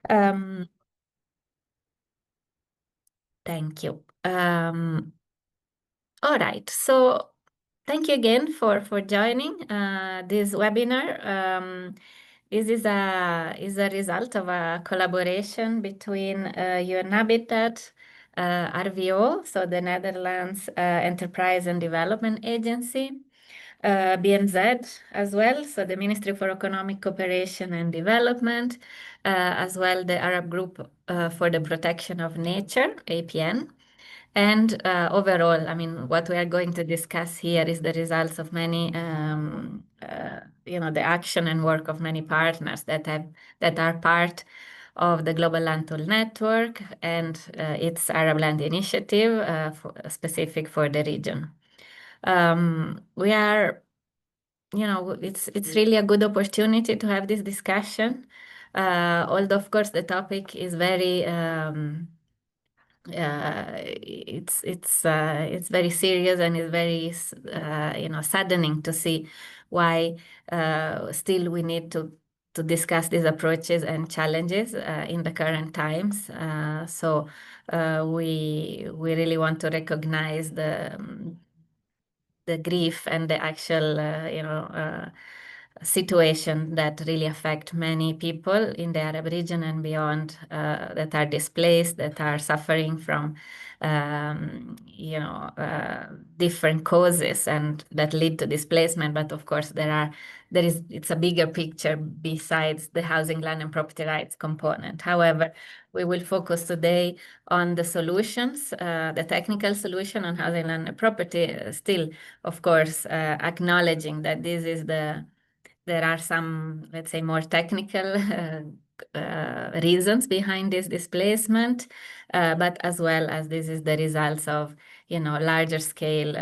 Um, Thank you. All right. So thank you again for joining this webinar. This is a result of a collaboration between UN Habitat, RVO, so the Netherlands Enterprise and Development Agency, BMZ as well, so the Ministry for Economic Cooperation and Development, as well the Arab Group for the Protection of Nature, APN. And overall, I mean, what we are going to discuss here is the results of many, the action and work of many partners that are part of the Global Land Tool Network and its Arab Land Initiative, specific for the region. We are, it's really a good opportunity to have this discussion. Although, of course, the topic is very it's very serious and it's very saddening to see why still we need to discuss these approaches and challenges in the current times. We really want to recognize the grief and the actual situation that really affect many people in the Arab region and beyond, that are displaced, that are suffering from different causes and that lead to displacement. But of course it's a bigger picture besides the housing, land and property rights component. However, we will focus today on the solutions, the technical solution on housing, land and property, still, of course, acknowledging that there are some, let's say, more technical reasons behind this displacement, but as well as this is the results of, larger scale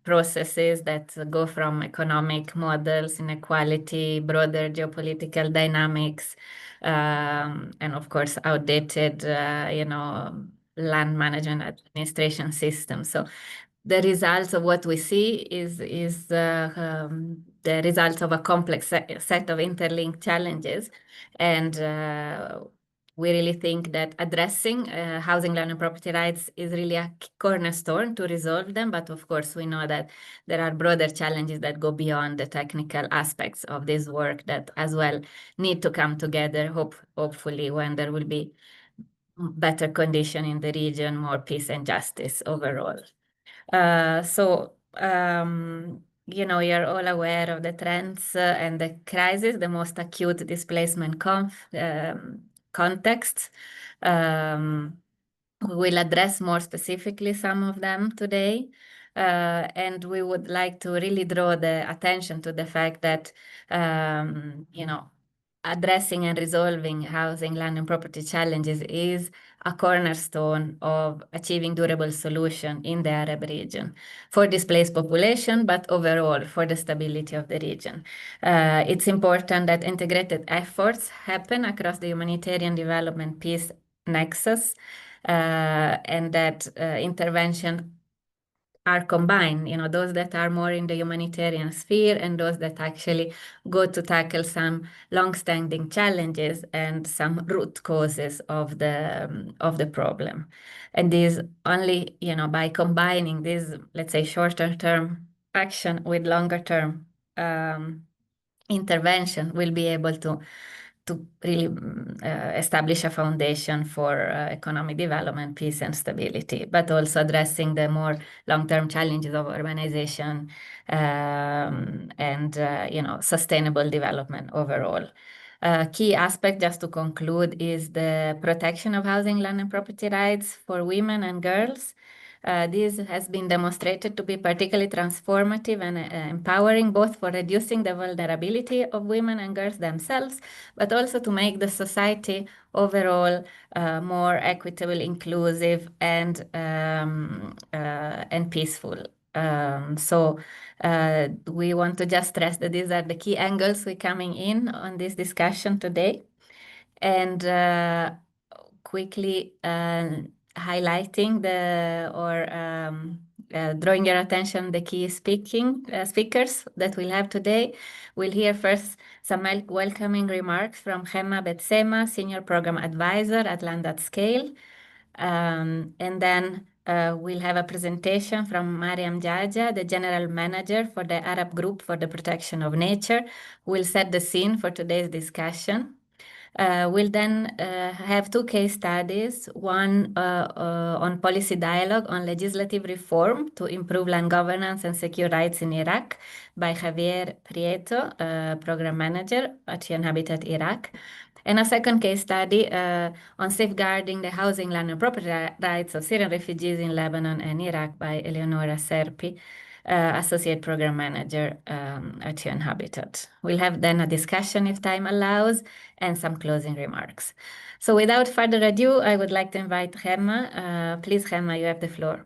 processes that go from economic models, inequality, broader geopolitical dynamics, and of course, outdated, land management administration systems. So the results of what we see is the result of a complex set of interlinked challenges, and we really think that addressing housing, land, and property rights is really a cornerstone to resolve them. But of course, we know that there are broader challenges that go beyond the technical aspects of this work that as well need to come together, hopefully when there will be better condition in the region, more peace and justice overall. You're all aware of the trends and the crisis, the most acute displacement contexts. We will address more specifically some of them today. And we would like to really draw the attention to the fact that, addressing and resolving housing, land, and property challenges is a cornerstone of achieving durable solution in the Arab region for displaced population, but overall for the stability of the region. It's important that integrated efforts happen across the humanitarian development peace nexus, and that intervention are combined, those that are more in the humanitarian sphere and those that actually go to tackle some long-standing challenges and some root causes of the problem. And this only, by combining this, let's say, shorter term action with longer term intervention, we'll be able to really establish a foundation for economic development, peace and stability, but also addressing the more long-term challenges of urbanization and sustainable development overall. Key aspect, just to conclude, is the protection of housing, land and property rights for women and girls. This has been demonstrated to be particularly transformative and empowering, both for reducing the vulnerability of women and girls themselves, but also to make the society overall more equitable, inclusive, and peaceful. We want to just stress that these are the key angles we're coming in on this discussion today, and quickly highlighting drawing your attention the key speakers that we'll have today. We'll hear first some welcoming remarks from Gemma Betsema, Senior Program Advisor at Land at Scale. And then we'll have a presentation from Mariam Jaja, the General Manager for the Arab Group for the Protection of Nature, who will set the scene for today's discussion. We'll then have two case studies, one on policy dialogue on legislative reform to improve land governance and secure rights in Iraq by Javier Prieto, Program Manager at UN Habitat Iraq. And a second case study on safeguarding the housing, land, and property rights of Syrian refugees in Lebanon and Iraq by Eleonora Serpi, Associate Program Manager at UN Habitat. We'll have then a discussion if time allows and some closing remarks. So without further ado, I would like to invite Gemma. Please, Gemma, you have the floor.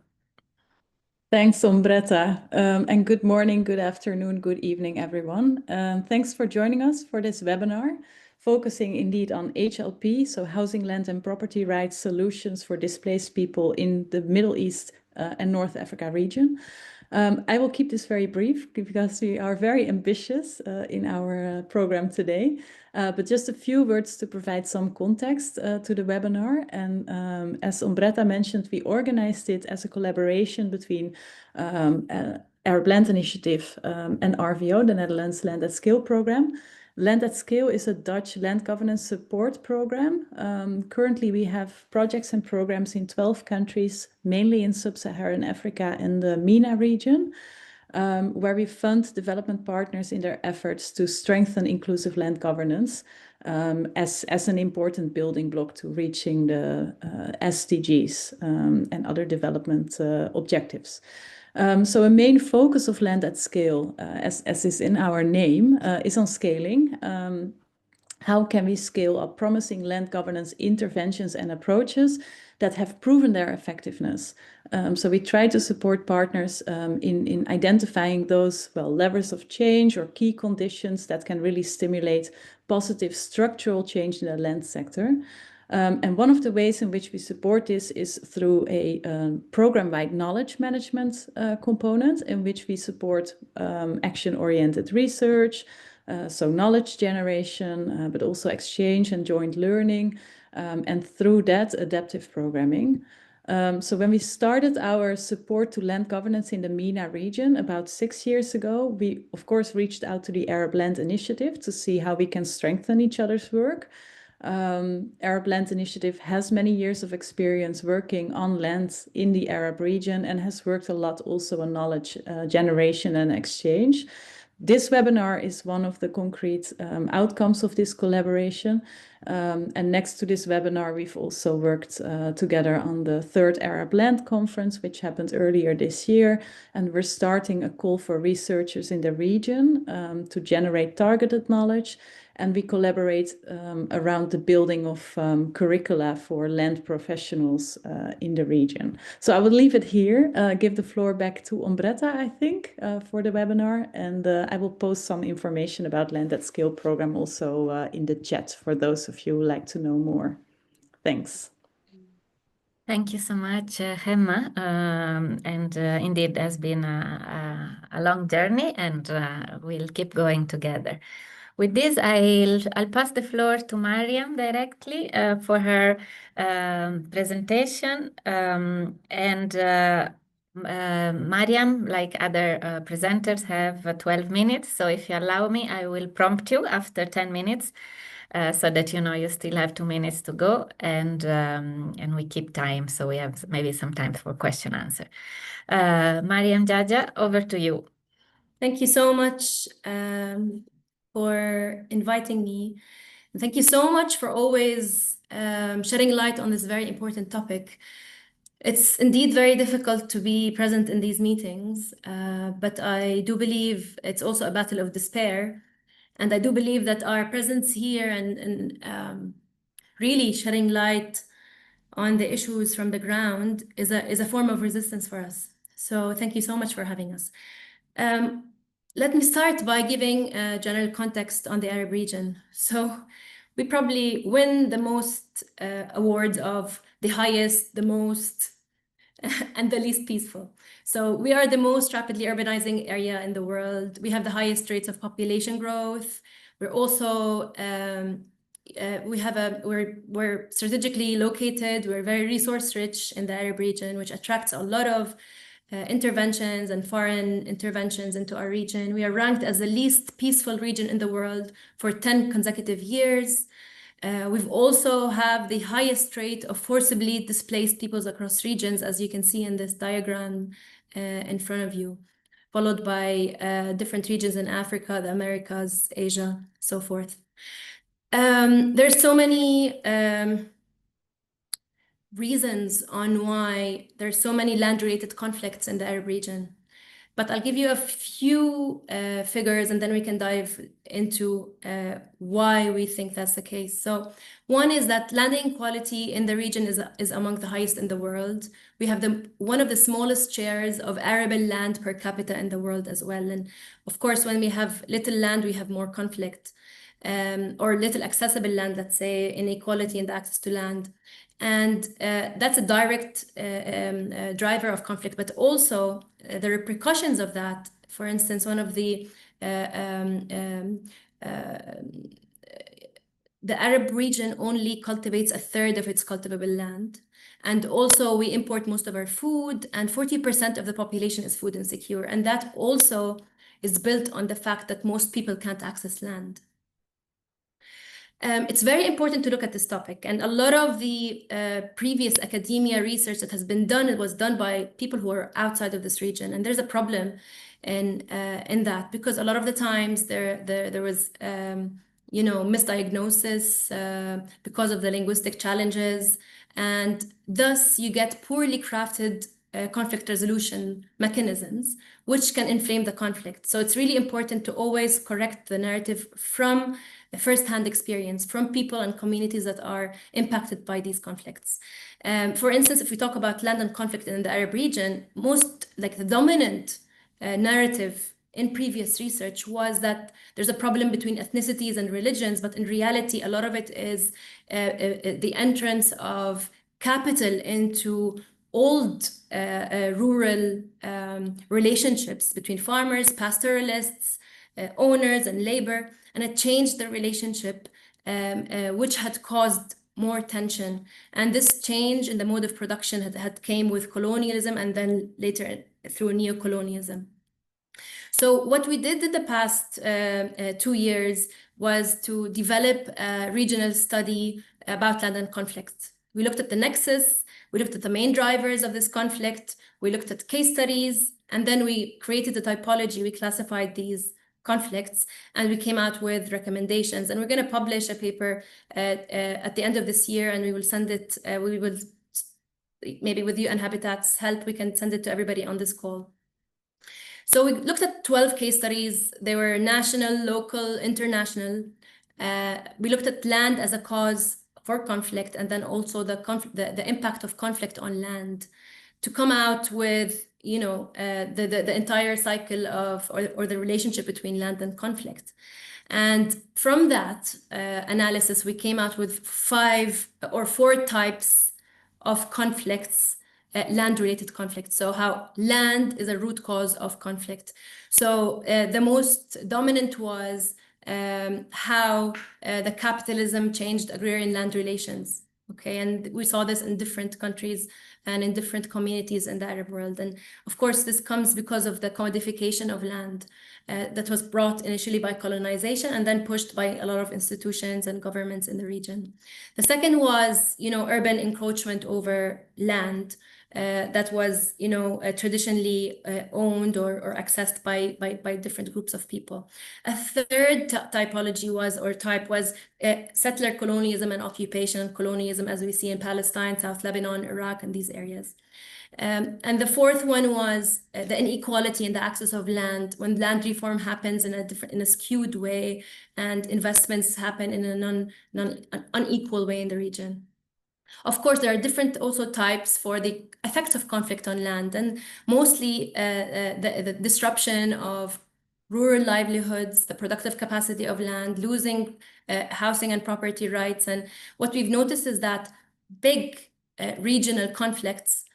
Thanks, Ombretta. And good morning, good afternoon, good evening, everyone. Thanks for joining us for this webinar, focusing indeed on HLP, so housing, land and property rights solutions for displaced people in the Middle East and North Africa region. I will keep this very brief because we are very ambitious in our program today, but just a few words to provide some context to the webinar. And as Ombretta mentioned, we organized it as a collaboration between Arab Land Initiative and RVO, the Netherlands Land at Scale program. Land at Scale is a Dutch land governance support program. Currently, we have projects and programs in 12 countries, mainly in sub-Saharan Africa and the MENA region, where we fund development partners in their efforts to strengthen inclusive land governance as an important building block to reaching the SDGs and other development objectives. So a main focus of Land at Scale, as is in our name, is on scaling. How can we scale up promising land governance interventions and approaches that have proven their effectiveness? So we try to support partners in identifying those, levers of change or key conditions that can really stimulate positive structural change in the land sector. And one of the ways in which we support this is through a program-wide knowledge management component in which we support action-oriented research, so knowledge generation, but also exchange and joint learning, and through that, adaptive programming. So when we started our support to land governance in the MENA region about 6 years ago, we, of course, reached out to the Arab Land Initiative to see how we can strengthen each other's work. Arab Land Initiative has many years of experience working on land in the Arab region and has worked a lot also on knowledge generation and exchange. This webinar is one of the concrete outcomes of this collaboration. And next to this webinar, we've also worked together on the 3rd Arab Land Conference, which happened earlier this year. And we're starting a call for researchers in the region to generate targeted knowledge. And we collaborate around the building of curricula for land professionals in the region. So I will leave it here, give the floor back to Ombretta, I think, for the webinar. And I will post some information about Land at Scale program also in the chat for those of you who like to know more. Thanks. Thank you so much, Gemma. And indeed, it has been a long journey, and we'll keep going together. With this, I'll pass the floor to Mariam directly for her presentation. Mariam, like other presenters, have 12 minutes. So if you allow me, I will prompt you after 10 minutes so that you know you still have 2 minutes to go, and we keep time, so we have maybe some time for question answer. Mariam Jaja, over to you. Thank you so much for inviting me. And thank you so much for always shedding light on this very important topic. It's indeed very difficult to be present in these meetings, but I do believe it's also a battle of despair. And I do believe that our presence here and really shedding light on the issues from the ground is a form of resistance for us. So thank you so much for having us. Let me start by giving a general context on the Arab region. So we probably win the most awards of the highest, the most and the least peaceful. So we are the most rapidly urbanizing area in the world. We have the highest rates of population growth. We're also we're strategically located. We're very resource rich in the Arab region, which attracts a lot of interventions and foreign interventions into our region. We are ranked as the least peaceful region in the world for 10 consecutive years. We've also have the highest rate of forcibly displaced peoples across regions, as you can see in this diagram in front of you, followed by different regions in Africa, the Americas, Asia, so forth. There's so many reasons on why there's so many land-related conflicts in the Arab region. But I'll give you a few figures, and then we can dive into why we think that's the case. So one is that land inequality in the region is among the highest in the world. We have one of the smallest shares of arable land per capita in the world as well. And of course, when we have little land, we have more conflict, or little accessible land, let's say, inequality in the access to land. And that's a direct driver of conflict, but also the repercussions of that. For instance, one of the Arab region only cultivates a third of its cultivable land. And also we import most of our food, and 40% of the population is food insecure. And that also is built on the fact that most people can't access land. It's very important to look at this topic, and a lot of the previous academia research that has been done, it was done by people who are outside of this region, and there's a problem in that, because a lot of the times there was misdiagnosis because of the linguistic challenges, and thus you get poorly crafted conflict resolution mechanisms, which can inflame the conflict. So it's really important to always correct the narrative from a first-hand experience, from people and communities that are impacted by these conflicts. For instance, if we talk about land and conflict in the Arab region, the dominant narrative in previous research was that there's a problem between ethnicities and religions, but in reality, a lot of it is the entrance of capital into old rural relationships between farmers, pastoralists, owners, and labor, and it changed the relationship, which had caused more tension. And this change in the mode of production had came with colonialism, and then later through neocolonialism. So what we did in the past 2 years was to develop a regional study about land and conflict. We looked at the nexus, we looked at the main drivers of this conflict, we looked at case studies, and then we created a typology. We classified these conflicts, and we came out with recommendations. And we're going to publish a paper at the end of this year, and we will send it, we will, maybe with you and Habitat's help, we can send it to everybody on this call. So we looked at 12 case studies. They were national, local, international. We looked at land as a cause for conflict, and then also the impact of conflict on land, to come out with the entire cycle of or the relationship between land and conflict. And from that analysis, we came out with 5 or 4 types of conflicts, land-related conflicts. So how land is a root cause of conflict. So the most dominant was how the capitalism changed agrarian land relations. Okay, and we saw this in different countries and in different communities in the Arab world. And of course, this comes because of the commodification of land that was brought initially by colonization and then pushed by a lot of institutions and governments in the region. The second was, urban encroachment over land that was, traditionally owned or accessed by different groups of people. A third typology was settler colonialism and occupation colonialism, as we see in Palestine, South Lebanon, Iraq, and these areas. And the fourth one was the inequality in the access of land, when land reform happens in a skewed way, and investments happen in an unequal way in the region. Of course, there are different also types for the effects of conflict on land, and mostly the disruption of rural livelihoods, the productive capacity of land, losing housing and property rights. And what we've noticed is that big regional conflicts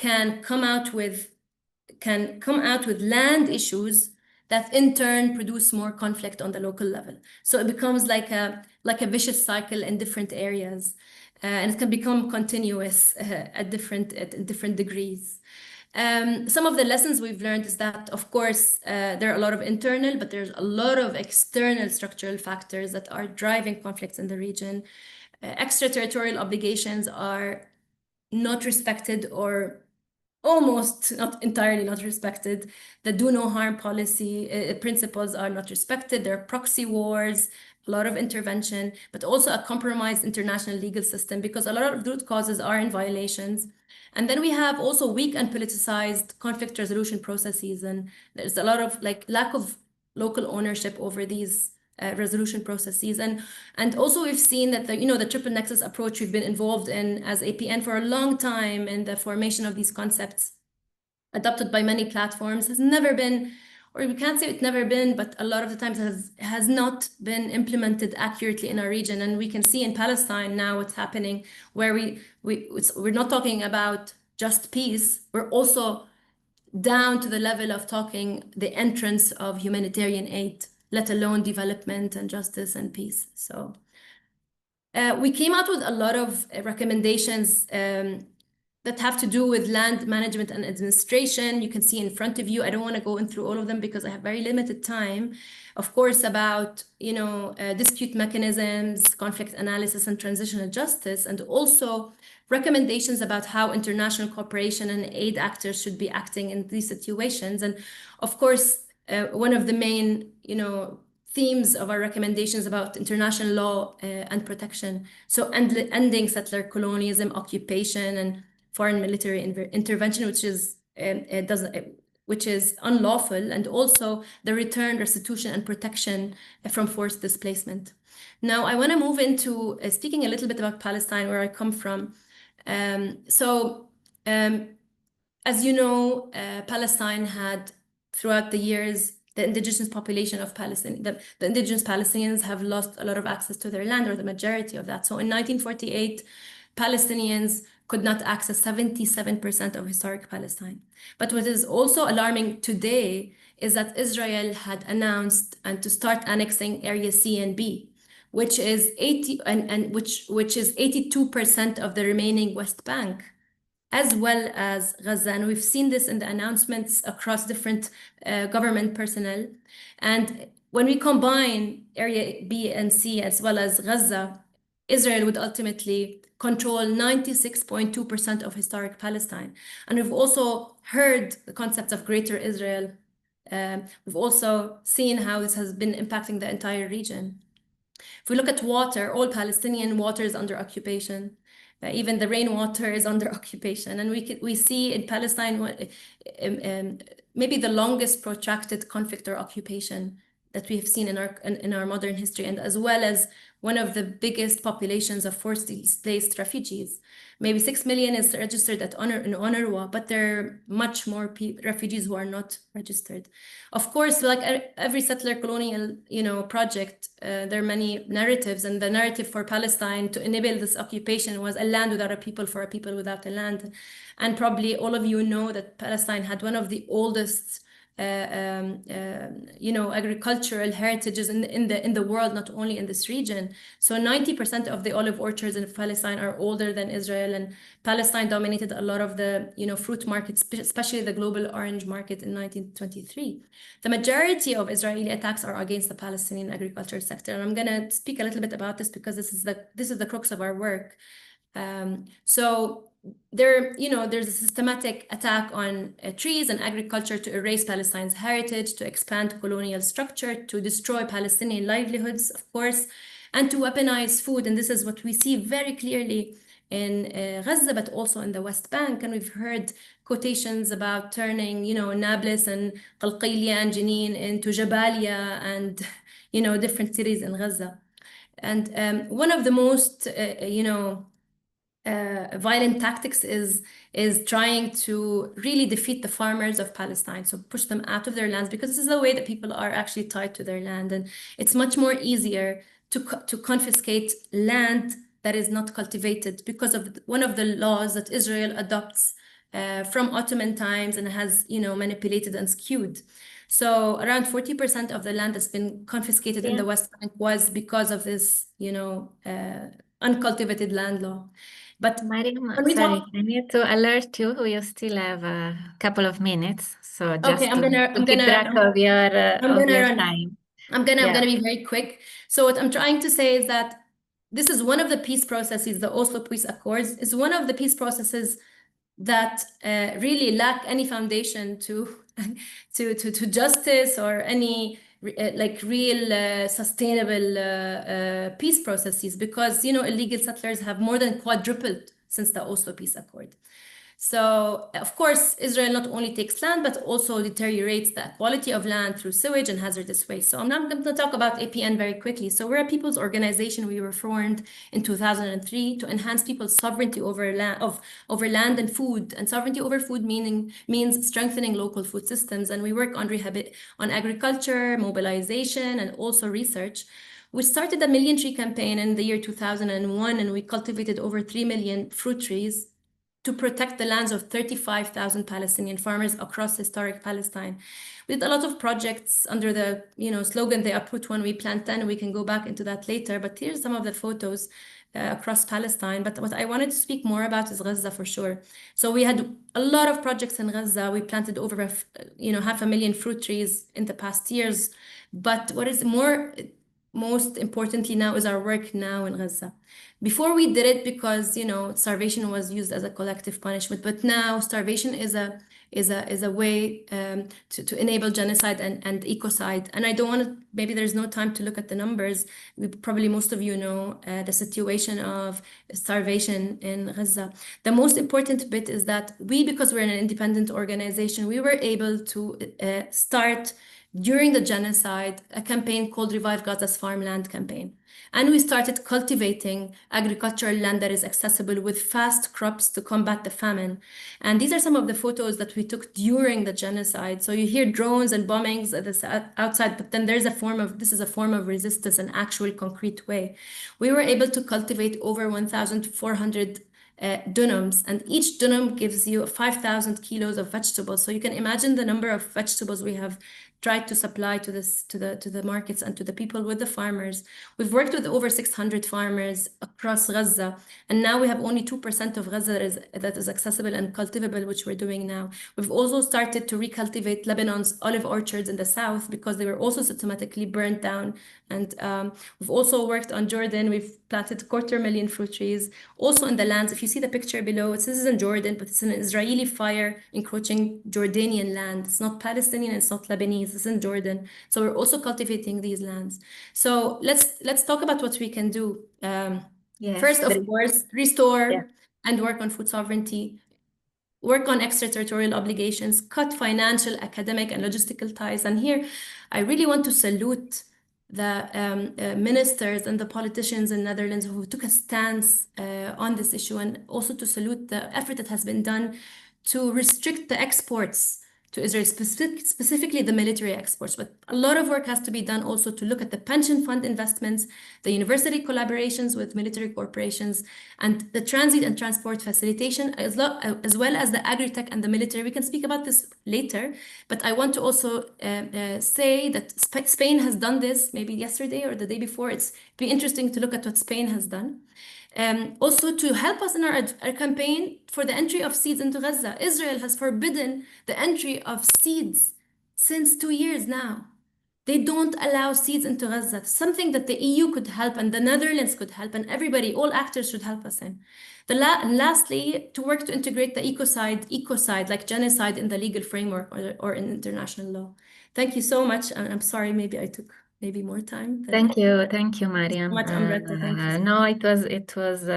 can come out with land issues that in turn produce more conflict on the local level. So it becomes like a vicious cycle in different areas, and it can become continuous at different degrees. Some of the lessons we've learned is that, of course, there are a lot of internal, but there's a lot of external structural factors that are driving conflicts in the region. Extraterritorial obligations are not respected, or almost not entirely not respected. The do no harm policy principles are not respected. There are proxy wars, a lot of intervention, but also a compromised international legal system, because a lot of root causes are in violations. And then we have also weak and politicized conflict resolution processes, and there's a lot of lack of local ownership over these resolution processes. And also we've seen that the triple nexus approach we've been involved in as APN for a long time in the formation of these concepts, adopted by many platforms, has never been, or we can't say it's never been, but a lot of the times has not been implemented accurately in our region. And we can see in Palestine now what's happening, where we're not talking about just peace, we're also down to the level of talking the entrance of humanitarian aid, let alone development and justice and peace. So we came out with a lot of recommendations that have to do with land management and administration. You can see in front of you. I don't want to go through all of them because I have very limited time. Of course, about dispute mechanisms, conflict analysis, and transitional justice, and also recommendations about how international cooperation and aid actors should be acting in these situations. And of course, one of the main themes of our recommendations about international law and protection. So ending settler colonialism, occupation, and foreign military intervention, which is unlawful, and also the return, restitution, and protection from forced displacement. Now, I want to move into speaking a little bit about Palestine, where I come from. As you know, Palestine had, throughout the years, the indigenous population of Palestine, the indigenous Palestinians have lost a lot of access to their land, or the majority of that. So in 1948, Palestinians could not access 77% of historic Palestine. But what is also alarming today is that Israel had announced to start annexing Area C and B, which is 82% of the remaining West Bank, as well as Gaza. And we've seen this in the announcements across different government personnel. And when we combine Area B and C as well as Gaza, Israel would ultimately control 96.2% of historic Palestine. And we've also heard the concepts of Greater Israel. We've also seen how this has been impacting the entire region. If we look at water, all Palestinian water is under occupation. Even the rainwater is under occupation. And we see in Palestine maybe the longest protracted conflict or occupation that we have seen in our modern history, and as well as one of the biggest populations of forced displaced refugees. Maybe 6 million is registered in UNRWA, but there are much more refugees who are not registered. Of course, like every settler colonial project, there are many narratives, and the narrative for Palestine to enable this occupation was a land without a people for a people without a land. And probably all of you know that Palestine had one of the oldest agricultural heritages in the world, not only in this region. So 90% of the olive orchards in Palestine are older than Israel, and Palestine dominated a lot of the fruit markets, especially the global orange market in 1923. The majority of Israeli attacks are against the Palestinian agriculture sector, and I'm going to speak a little bit about this because this is the crux of our work. So there's a systematic attack on trees and agriculture to erase Palestine's heritage, to expand colonial structure, to destroy Palestinian livelihoods, of course, and to weaponize food. And this is what we see very clearly in Gaza, but also in the West Bank. And we've heard quotations about turning, Nablus and Qalqilia and Jenin into Jabalia and, different cities in Gaza. And one of the most, violent tactics is trying to really defeat the farmers of Palestine, so push them out of their lands, because this is the way that people are actually tied to their land, and it's much more easier to confiscate land that is not cultivated, because of one of the laws that Israel adopts from Ottoman times and has, manipulated and skewed. So around 40% of the land that's been confiscated in the West Bank was because of this, uncultivated land law. But Mariam, when we sorry, talk, I need to alert you. You still have a couple of minutes, so just okay, to keep track of your run. time. I'm gonna be very quick. So what I'm trying to say is that this is one of the peace processes. The Oslo Peace Accords is one of the peace processes that really lack any foundation to to justice or any like real sustainable peace processes, because illegal settlers have more than quadrupled since the Oslo Peace Accord. So, of course, Israel not only takes land, but also deteriorates the quality of land through sewage and hazardous waste. So I'm not going to talk about APN very quickly. So we're a people's organization. We were formed in 2003 to enhance people's sovereignty over land and food. And sovereignty over food means strengthening local food systems. And we work on agriculture, mobilization, and also research. We started a million tree campaign in the year 2001, and we cultivated over 3 million fruit trees to protect the lands of 35,000 Palestinian farmers across historic Palestine. We did a lot of projects under the slogan, "They uproot when we plant 10." We can go back into that later, but here's some of the photos across Palestine. But what I wanted to speak more about is Gaza for sure. So we had a lot of projects in Gaza. We planted over 500,000 fruit trees in the past years. But what is most importantly now is our work now in Gaza. Before we did it because starvation was used as a collective punishment, but now starvation is a way to enable genocide and ecocide. And I don't want to. Maybe there's no time to look at the numbers. Probably most of you know the situation of starvation in Gaza. The most important bit is that because we're an independent organization, we were able to start during the genocide a campaign called Revive Gaza's Farmland Campaign. And we started cultivating agricultural land that is accessible with fast crops to combat the famine. And these are some of the photos that we took during the genocide. So you hear drones and bombings outside, but then this is a form of resistance, an actual concrete way. We were able to cultivate over 1,400 dunums, and each dunum gives you 5,000 kilos of vegetables. So you can imagine the number of vegetables we have tried to supply to the markets and to the people with the farmers. We've worked with over 600 farmers across Gaza, and now we have only 2% of Gaza that is accessible and cultivable, which we're doing now. We've also started to recultivate Lebanon's olive orchards in the south because they were also systematically burnt down. And we've also worked on Jordan. We've planted 250,000 fruit trees. Also in the lands, if you see the picture below, this is in Jordan, but it's an Israeli fire encroaching Jordanian land. It's not Palestinian, it's not Lebanese. It's in Jordan. So we're also cultivating these lands. So let's talk about what we can do. Yes, First, of course, restore and work on food sovereignty, work on extraterritorial obligations, cut financial, academic, and logistical ties. And here, I really want to salute the ministers and the politicians in Netherlands who took a stance on this issue, and also to salute the effort that has been done to restrict the exports to Israel, specifically the military exports. But a lot of work has to be done also to look at the pension fund investments, the university collaborations with military corporations, and the transit and transport facilitation, as well as the agri-tech and the military. We can speak about this later, but I want to also say that Spain has done this maybe yesterday or the day before. It'd be interesting to look at what Spain has done. Also to help us in our campaign for the entry of seeds into Gaza. Israel has forbidden the entry of seeds since 2 years now. They don't allow seeds into Gaza, something that the EU could help and the Netherlands could help, and everybody, all actors should help us in. And lastly, to work to integrate the ecocide like genocide in the legal framework or in international law. Thank you so much. And I'm sorry, maybe I took more time. Thank you, Mariam. So much, Amrita. Thank you. No, it was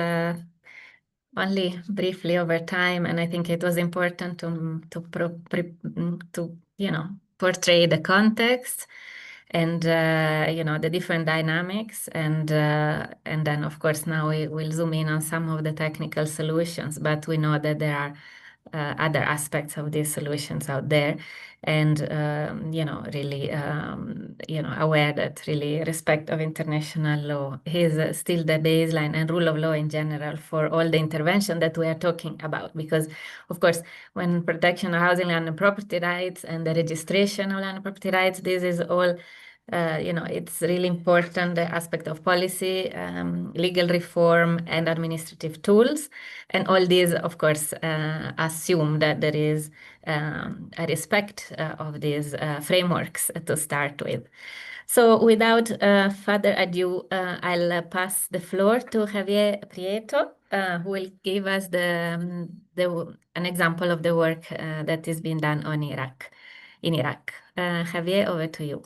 only briefly over time, and I think it was important to portray the context and the different dynamics, and then of course now we will zoom in on some of the technical solutions. But we know that there are other aspects of these solutions out there, and really aware that really respect of international law is still the baseline, and rule of law in general, for all the intervention that we are talking about. Because of course, when protection of housing, land and property rights and the registration of land and property rights, this is all it's really important, the aspect of policy, legal reform, and administrative tools. And all these, of course, assume that there is a respect of these frameworks to start with. So without further ado, I'll pass the floor to Javier Prieto, who will give us an example of the work that is being done in Iraq. Javier, over to you.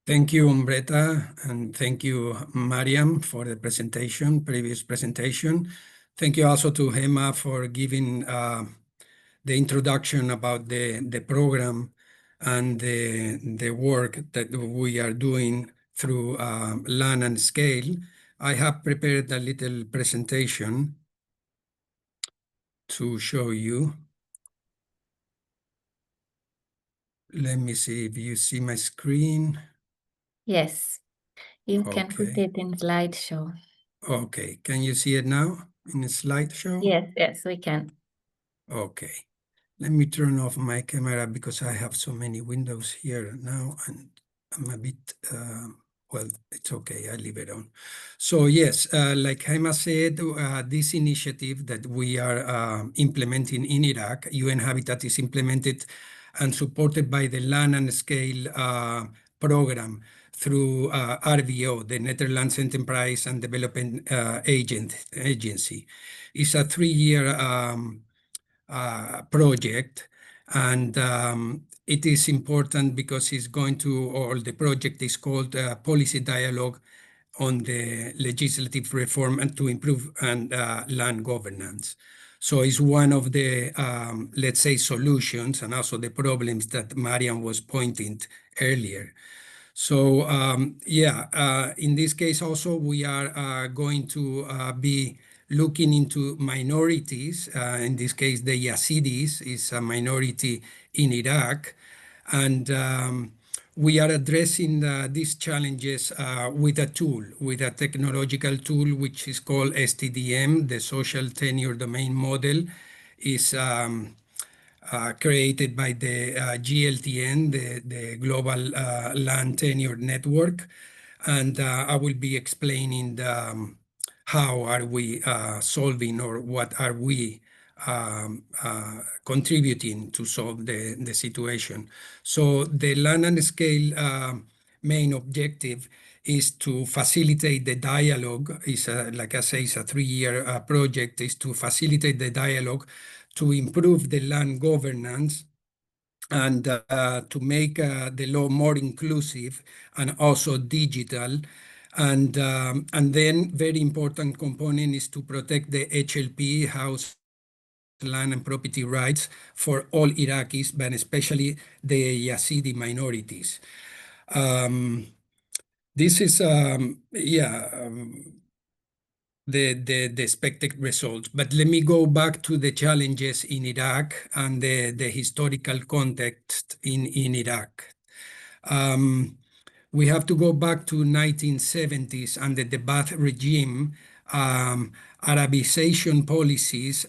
Thank you, Umbretta, and thank you, Mariam, for the previous presentation. Thank you also to Hema for giving the introduction about the program and the work that we are doing through Land and Scale. I have prepared a little presentation to show you. Let me see if you see my screen. Yes, you can put it in slideshow. Okay, can you see it now in the slideshow? Yes, we can. Okay, let me turn off my camera because I have so many windows here now, and I'm a bit, well, it's okay, I leave it on. So yes, like Hema said, this initiative that we are implementing in Iraq, UN Habitat, is implemented and supported by the Land and Scale program through RVO, the Netherlands Enterprise and Development Agency. It's a 3-year project, and it is important because it's going to, or the project is called Policy Dialogue on the Legislative Reform and to Improve Land Governance. So it's one of the, let's say, solutions and also the problems that Mariam was pointing earlier. So in this case also we are going to be looking into minorities. In this case, the Yazidis is a minority in Iraq. And we are addressing these challenges with a technological tool, which is called STDM. The Social Tenure Domain Model is created by the GLTN, the Global Land Tenure Network. And I will be explaining how are we solving, or what are we contributing to solve the situation. So the Land and Scale main objective is to facilitate the dialogue. Like I say, it's a 3-year project, is to facilitate the dialogue to improve the land governance and to make the law more inclusive and also digital. And then very important component is to protect the HLP, house, land and property rights for all Iraqis, but especially the Yazidi minorities. This is, the expected results. But let me go back to the challenges in Iraq and the historical context in Iraq. We have to go back to 1970s and the Ba'ath regime. Arabization policies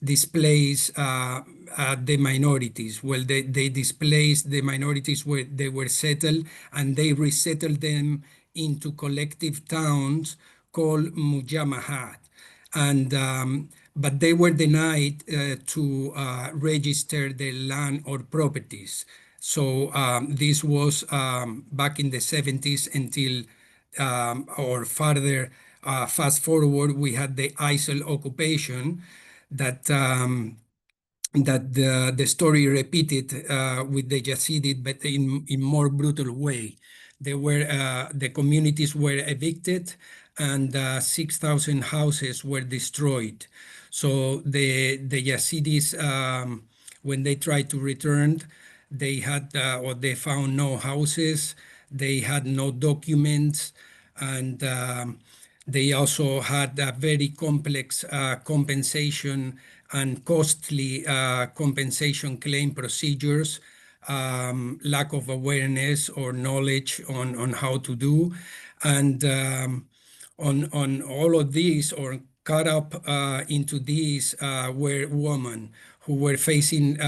displace the minorities. Well, they displaced the minorities where they were settled, and they resettled them into collective towns called mujamahat. And but they were denied to register their land or properties. So this was back in the 70s until, or further, fast forward, we had the ISIL occupation that the story repeated with the Yazidi, but in more brutal way. The communities were evicted, and 6,000 houses were destroyed. So the Yazidis, when they tried to return, they had or they found no houses, they had no documents, and They also had a very complex compensation and costly compensation claim procedures, lack of awareness or knowledge on how to do. And on all of these, or caught up into these, were women who were facing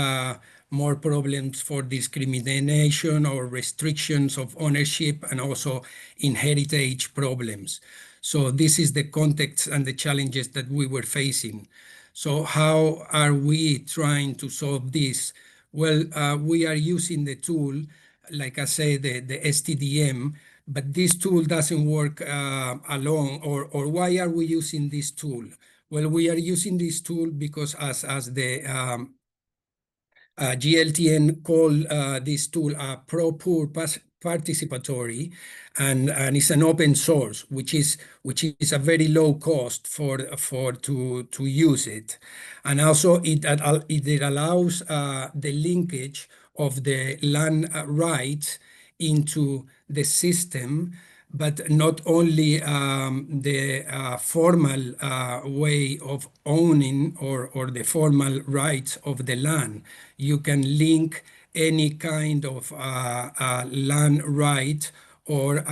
more problems for discrimination or restrictions of ownership, and also inheritage problems. So this is the context and the challenges that we were facing. So how are we trying to solve this? Well, we are using the tool, like I say, the STDM, but this tool doesn't work alone. Or why are we using this tool? Well, we are using this tool because as the GLTN call this tool pro-poor participatory, and it's an open source, which is a very low cost to use it, and also it allows the linkage of the land rights into the system, but not only the formal way of owning or the formal rights of the land. You can link any kind of land right or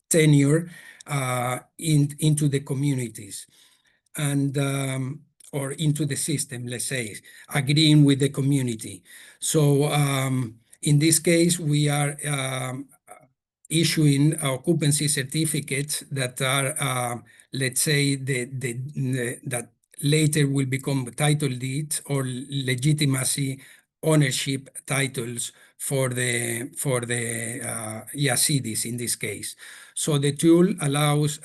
tenure into the communities, and or into the system, let's say, agreeing with the community. So in this case, we are issuing occupancy certificates that are, let's say, that later will become title deeds or legitimacy ownership titles for the Yazidis in this case. So the tool allows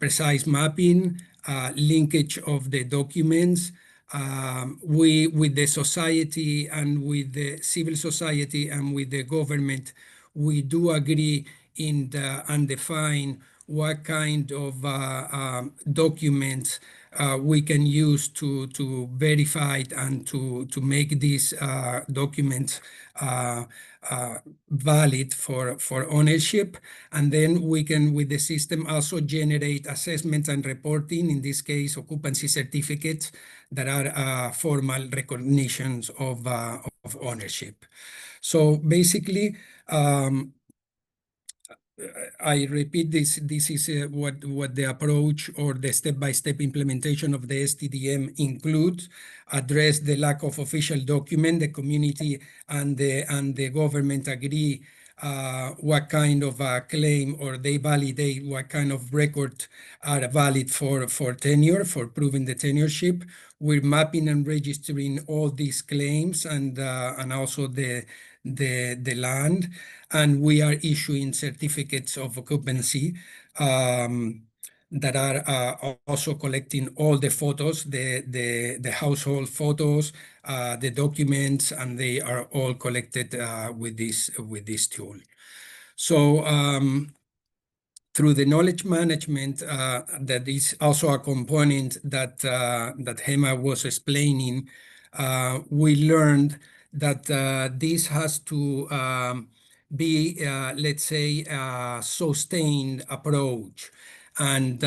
precise mapping, linkage of the documents. We, with the society and with the civil society and with the government, we do agree in and define what kind of documents we can use to verify and to make these documents valid for ownership. And then we can, with the system, also generate assessment and reporting, in this case, occupancy certificates that are formal recognitions of ownership. So basically, I repeat this. This is what the approach or the step-by-step implementation of the STDM includes. Address the lack of official document. The community and the government agree what kind of claim, or they validate what kind of record are valid for tenure, for proving the tenureship. We're mapping and registering all these claims and also the land, and we are issuing certificates of occupancy that are also collecting all the photos, the household photos, the documents, and they are all collected with this tool. So through the knowledge management, that is also a component that Hema was explaining, we learned that this has to be, let's say, a sustained approach. And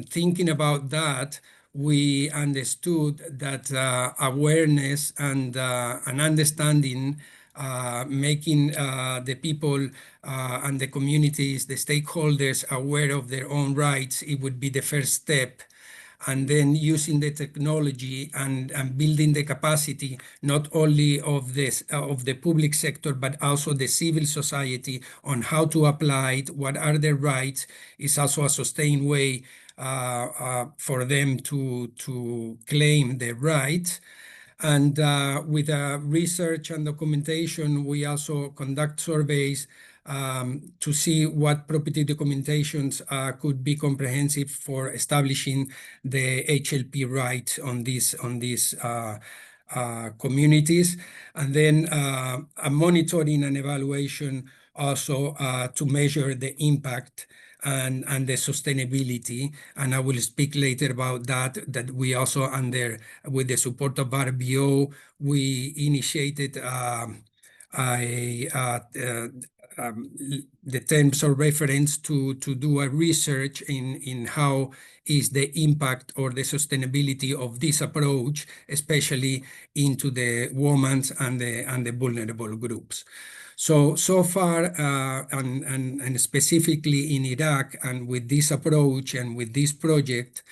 thinking about that, we understood that awareness and understanding, making the people and the communities, the stakeholders, aware of their own rights, it would be the first step. And then using the technology and building the capacity, not only of the public sector, but also the civil society, on how to apply it, what are their rights, is also a sustained way for them to claim their rights. And with research and documentation, we also conduct surveys to see what property documentations could be comprehensive for establishing the HLP rights on these communities. And then a monitoring and evaluation also to measure the impact and the sustainability. And I will speak later about that we also, with the support of RBO, we initiated the terms of reference to do a research in how is the impact or the sustainability of this approach, especially into the women and the vulnerable groups. So far, and specifically in Iraq, and with this approach and with this project,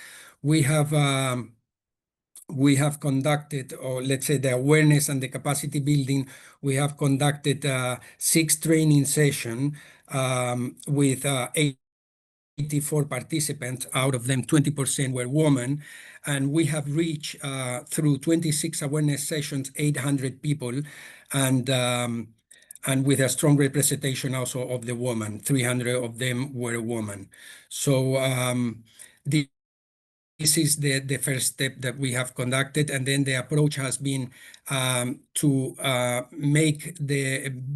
we have conducted, or let's say the awareness and the capacity building, we have conducted 6 training sessions with 84 participants. Out of them, 20% were women. And we have reached, through 26 awareness sessions, 800 people, and with a strong representation also of the women. 300 of them were women. So this is the first step that we have conducted, and then the approach has been to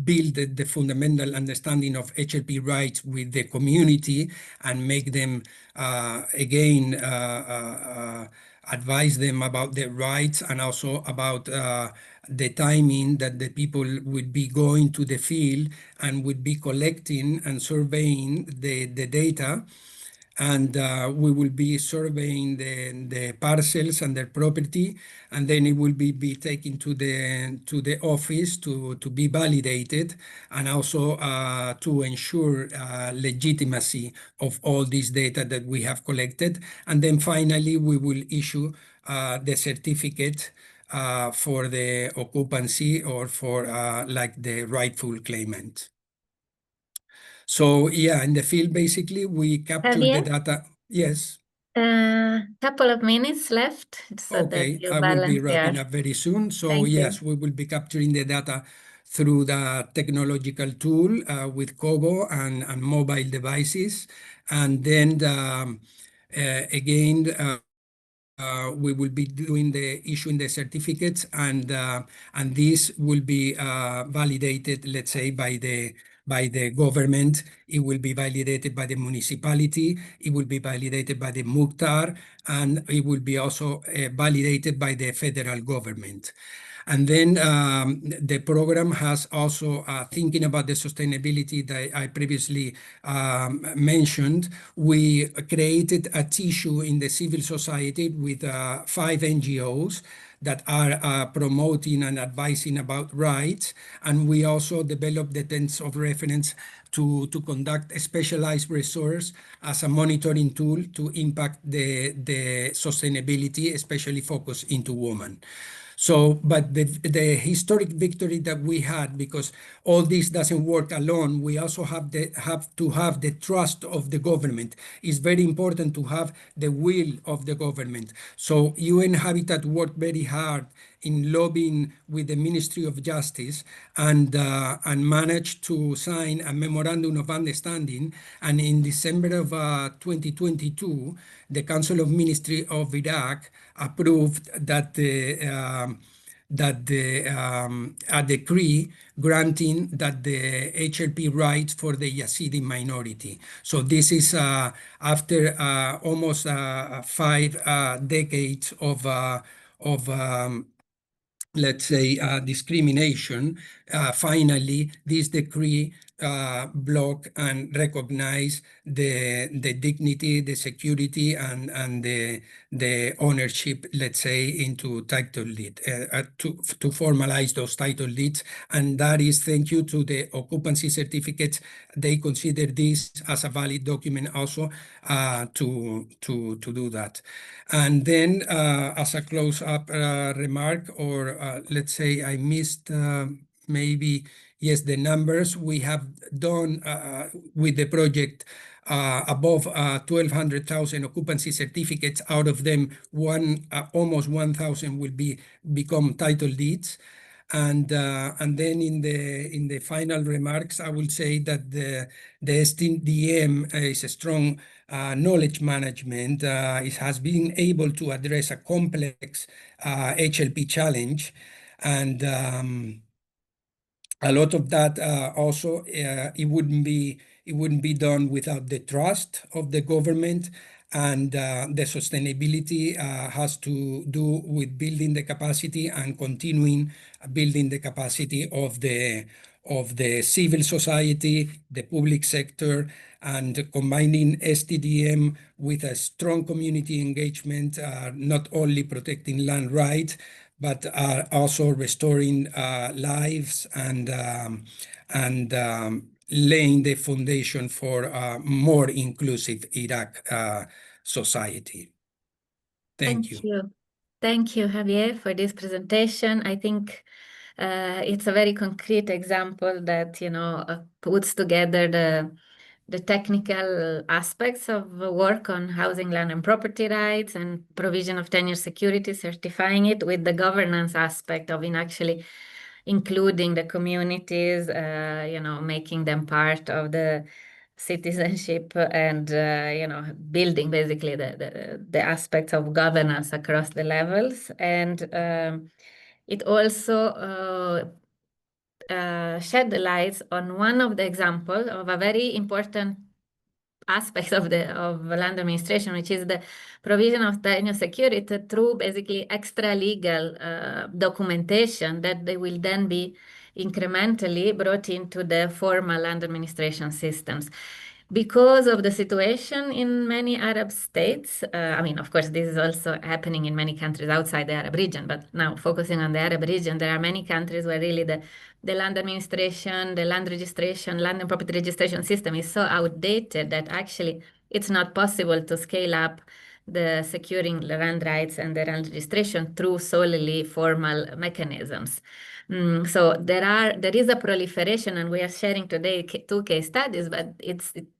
build the fundamental understanding of HLP rights with the community, and make them again advise them about their rights, and also about the timing that the people would be going to the field and would be collecting and surveying the data. And we will be surveying the parcels and their property, and then it will be taken to the office to be validated, and also to ensure legitimacy of all this data that we have collected. And then finally, we will issue the certificate for the occupancy, or for like the rightful claimant. So yeah, in the field, basically, we capture the data. Yes. Couple of minutes left, so Okay, that you I will be balance wrapping your. up very soon. So Thank you. yes, we will be capturing the data through the technological tool with Kobo and mobile devices. And then again, we will be issuing the certificates, and this will be validated, let's say, by the government. It will be validated by the municipality. It will be validated by the Mukhtar, and it will be also validated by the federal government. And then the program has also, thinking about the sustainability that I previously mentioned, we created a tissue in the civil society with 5 NGOs that are promoting and advising about rights. And we also developed the terms of reference to conduct a specialized resource as a monitoring tool to impact the sustainability, especially focused into women. So, but the historic victory that we had, because all this doesn't work alone, we also have to have the trust of the government. It's very important to have the will of the government. So UN Habitat worked very hard in lobbying with the Ministry of Justice, and managed to sign a memorandum of understanding. And in December of 2022, the Council of Ministry of Iraq approved that a decree granting that the HLP rights for the Yazidi minority. So this is after almost 5 decades of let's say, discrimination. Finally, this decree block and recognize the dignity, the security, and the ownership, let's say, into title deed, to formalize those title deeds. And that is thank you to the occupancy certificates. They consider this as a valid document also to do that. And then as a close-up remark, or let's say I missed maybe, yes, the numbers we have done with the project, above 1,200,000 occupancy certificates. Out of them, almost 1,000 will become title deeds. And then in the final remarks, I will say that the STDM is a strong knowledge management. It has been able to address a complex HLP challenge, and a lot of that also it wouldn't be done without the trust of the government. And the sustainability has to do with building the capacity and continuing building the capacity of of the civil society, the public sector, and combining STDM with a strong community engagement, not only protecting land rights, but also restoring lives and laying the foundation for a more inclusive Iraq society. Thank you. Thank you, Javier, for this presentation. I think it's a very concrete example that, puts together the technical aspects of work on housing, land, and property rights and provision of tenure security, certifying it with the governance aspect of actually including the communities, making them part of the citizenship and, building basically the aspects of governance across the levels. And it also shed the lights on one of the examples of a very important aspects of land administration, which is the provision of tenure security through basically extra legal documentation that they will then be incrementally brought into the formal land administration systems. Because of the situation in many Arab states, of course, this is also happening in many countries outside the Arab region, but now focusing on the Arab region, there are many countries where really the land administration, the land registration, land and property registration system is so outdated that actually it's not possible to scale up the securing land rights and the land registration through solely formal mechanisms. So there is a proliferation, and we are sharing today two case studies, but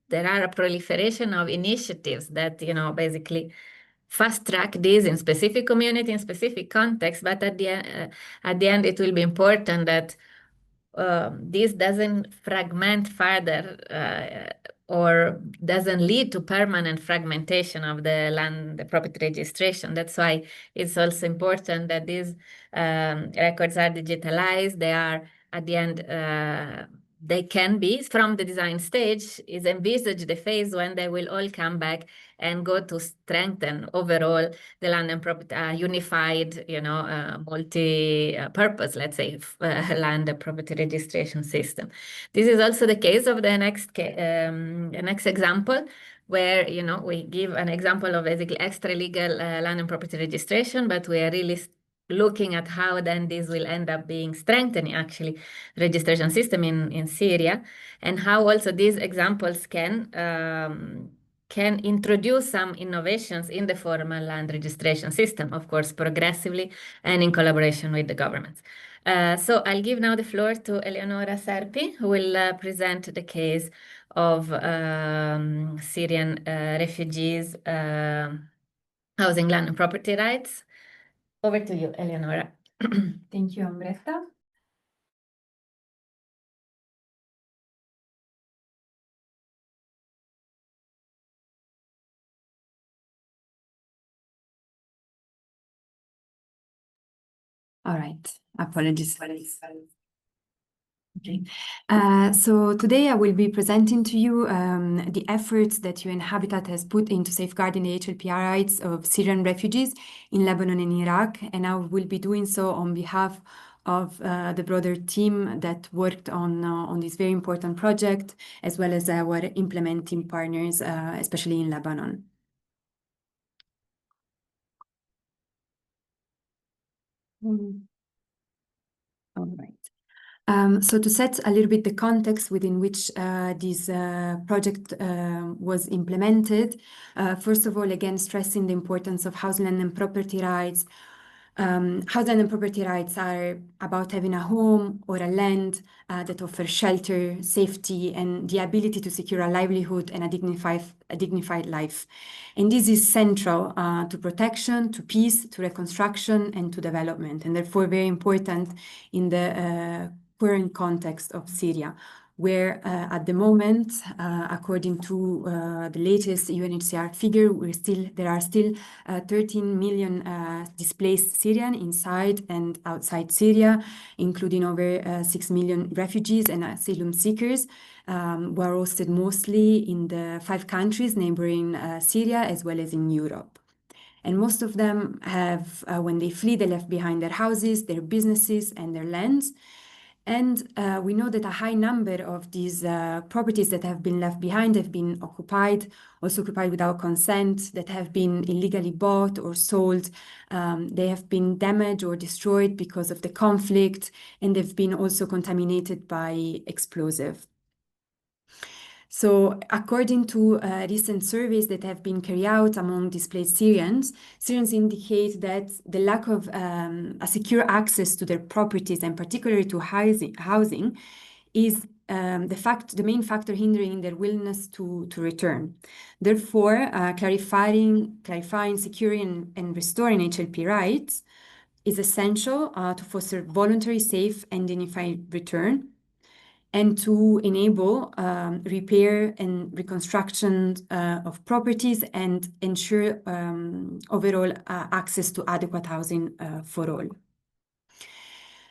there are a proliferation of initiatives that basically fast track this in specific community, in specific context. But at the end, it will be important that this doesn't fragment further or doesn't lead to permanent fragmentation of the land, the property registration. That's why it's also important that these records are digitalized. They are, at the end, they can be, from the design stage, is envisaged the phase when they will all come back and go to strengthen overall the land and property, unified, multi-purpose, let's say, land and property registration system. This is also the case of the next example, where, we give an example of basically extra legal land and property registration, but we are really looking at how then this will end up being strengthening actually registration system in Syria, and how also these examples can introduce some innovations in the formal land registration system, of course, progressively and in collaboration with the governments. So I'll give now the floor to Eleonora Serpi, who will present the case of Syrian refugees housing, land and property rights. Over to you, Eleonora. Thank you, Umberta. All right, apologies. Okay. So today I will be presenting to you the efforts that UN Habitat has put into safeguarding the HLPR rights of Syrian refugees in Lebanon and Iraq, and I will be doing so on behalf of the broader team that worked on this very important project, as well as our implementing partners, especially in Lebanon. All right. So to set a little bit the context within which this project was implemented, first of all, again, stressing the importance of housing and property rights. Housing and property rights are about having a home or a land that offers shelter, safety, and the ability to secure a livelihood and a dignified life. And this is central to protection, to peace, to reconstruction, and to development, and therefore very important in the current context of Syria, where at the moment, according to the latest UNHCR figure, there are still 13 million displaced Syrians inside and outside Syria, including over 6 million refugees and asylum seekers, who are hosted mostly in the 5 countries neighboring Syria, as well as in Europe. And most of them have, when they flee, they left behind their houses, their businesses, and their lands. And we know that a high number of these properties that have been left behind have been occupied, also occupied without consent, that have been illegally bought or sold. They have been damaged or destroyed because of the conflict, and they've been also contaminated by explosive. So according to recent surveys that have been carried out among displaced Syrians, Syrians indicate that the lack of a secure access to their properties, and particularly to housing is the main factor hindering their willingness to return. Therefore, clarifying, securing, and restoring HLP rights is essential to foster voluntary, safe, and dignified return, and to enable repair and reconstruction of properties and ensure overall access to adequate housing for all.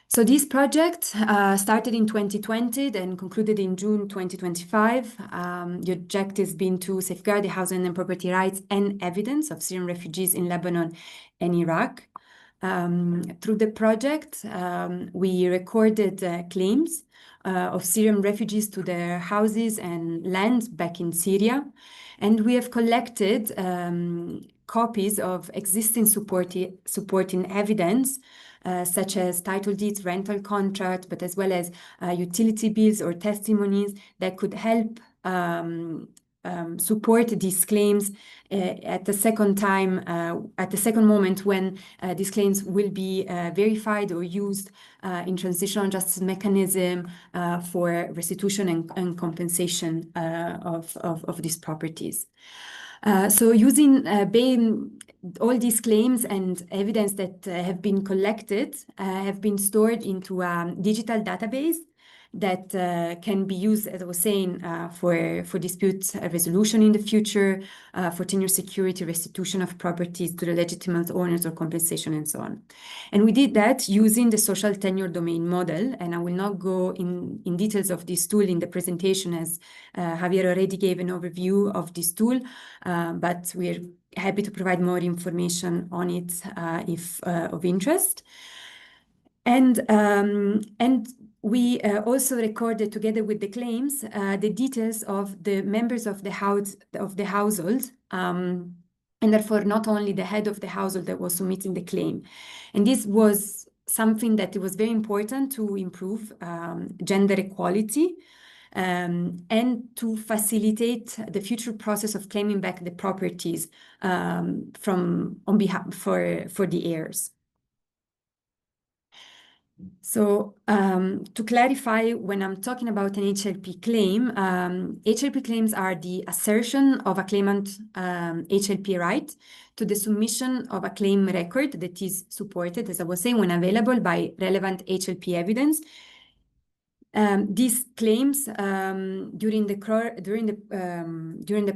So this project started in 2020 and concluded in June 2025. The objective has been to safeguard the housing and property rights and evidence of Syrian refugees in Lebanon and Iraq. Through the project, we recorded claims of Syrian refugees to their houses and land back in Syria. And we have collected copies of existing supporting evidence, such as title deeds, rental contracts, but as well as utility bills or testimonies that could help support these claims at the second moment when these claims will be verified or used in transitional justice mechanism for restitution and compensation of these properties. So using all these claims and evidence that have been collected have been stored into a digital database that can be used, as I was saying, for dispute resolution in the future, for tenure security, restitution of properties to the legitimate owners or compensation and so on. And we did that using the social tenure domain model, and I will not go in details of this tool in the presentation, as Javier already gave an overview of this tool, but we're happy to provide more information on it if of interest. And we also recorded, together with the claims, the details of the members of the household, and therefore not only the head of the household that was submitting the claim. And this was something that it was very important to improve gender equality and to facilitate the future process of claiming back the properties on behalf for the heirs. So to clarify, when I'm talking about an HLP claim, HLP claims are the assertion of a claimant HLP right to the submission of a claim record that is supported, as I was saying, when available by relevant HLP evidence. These claims during the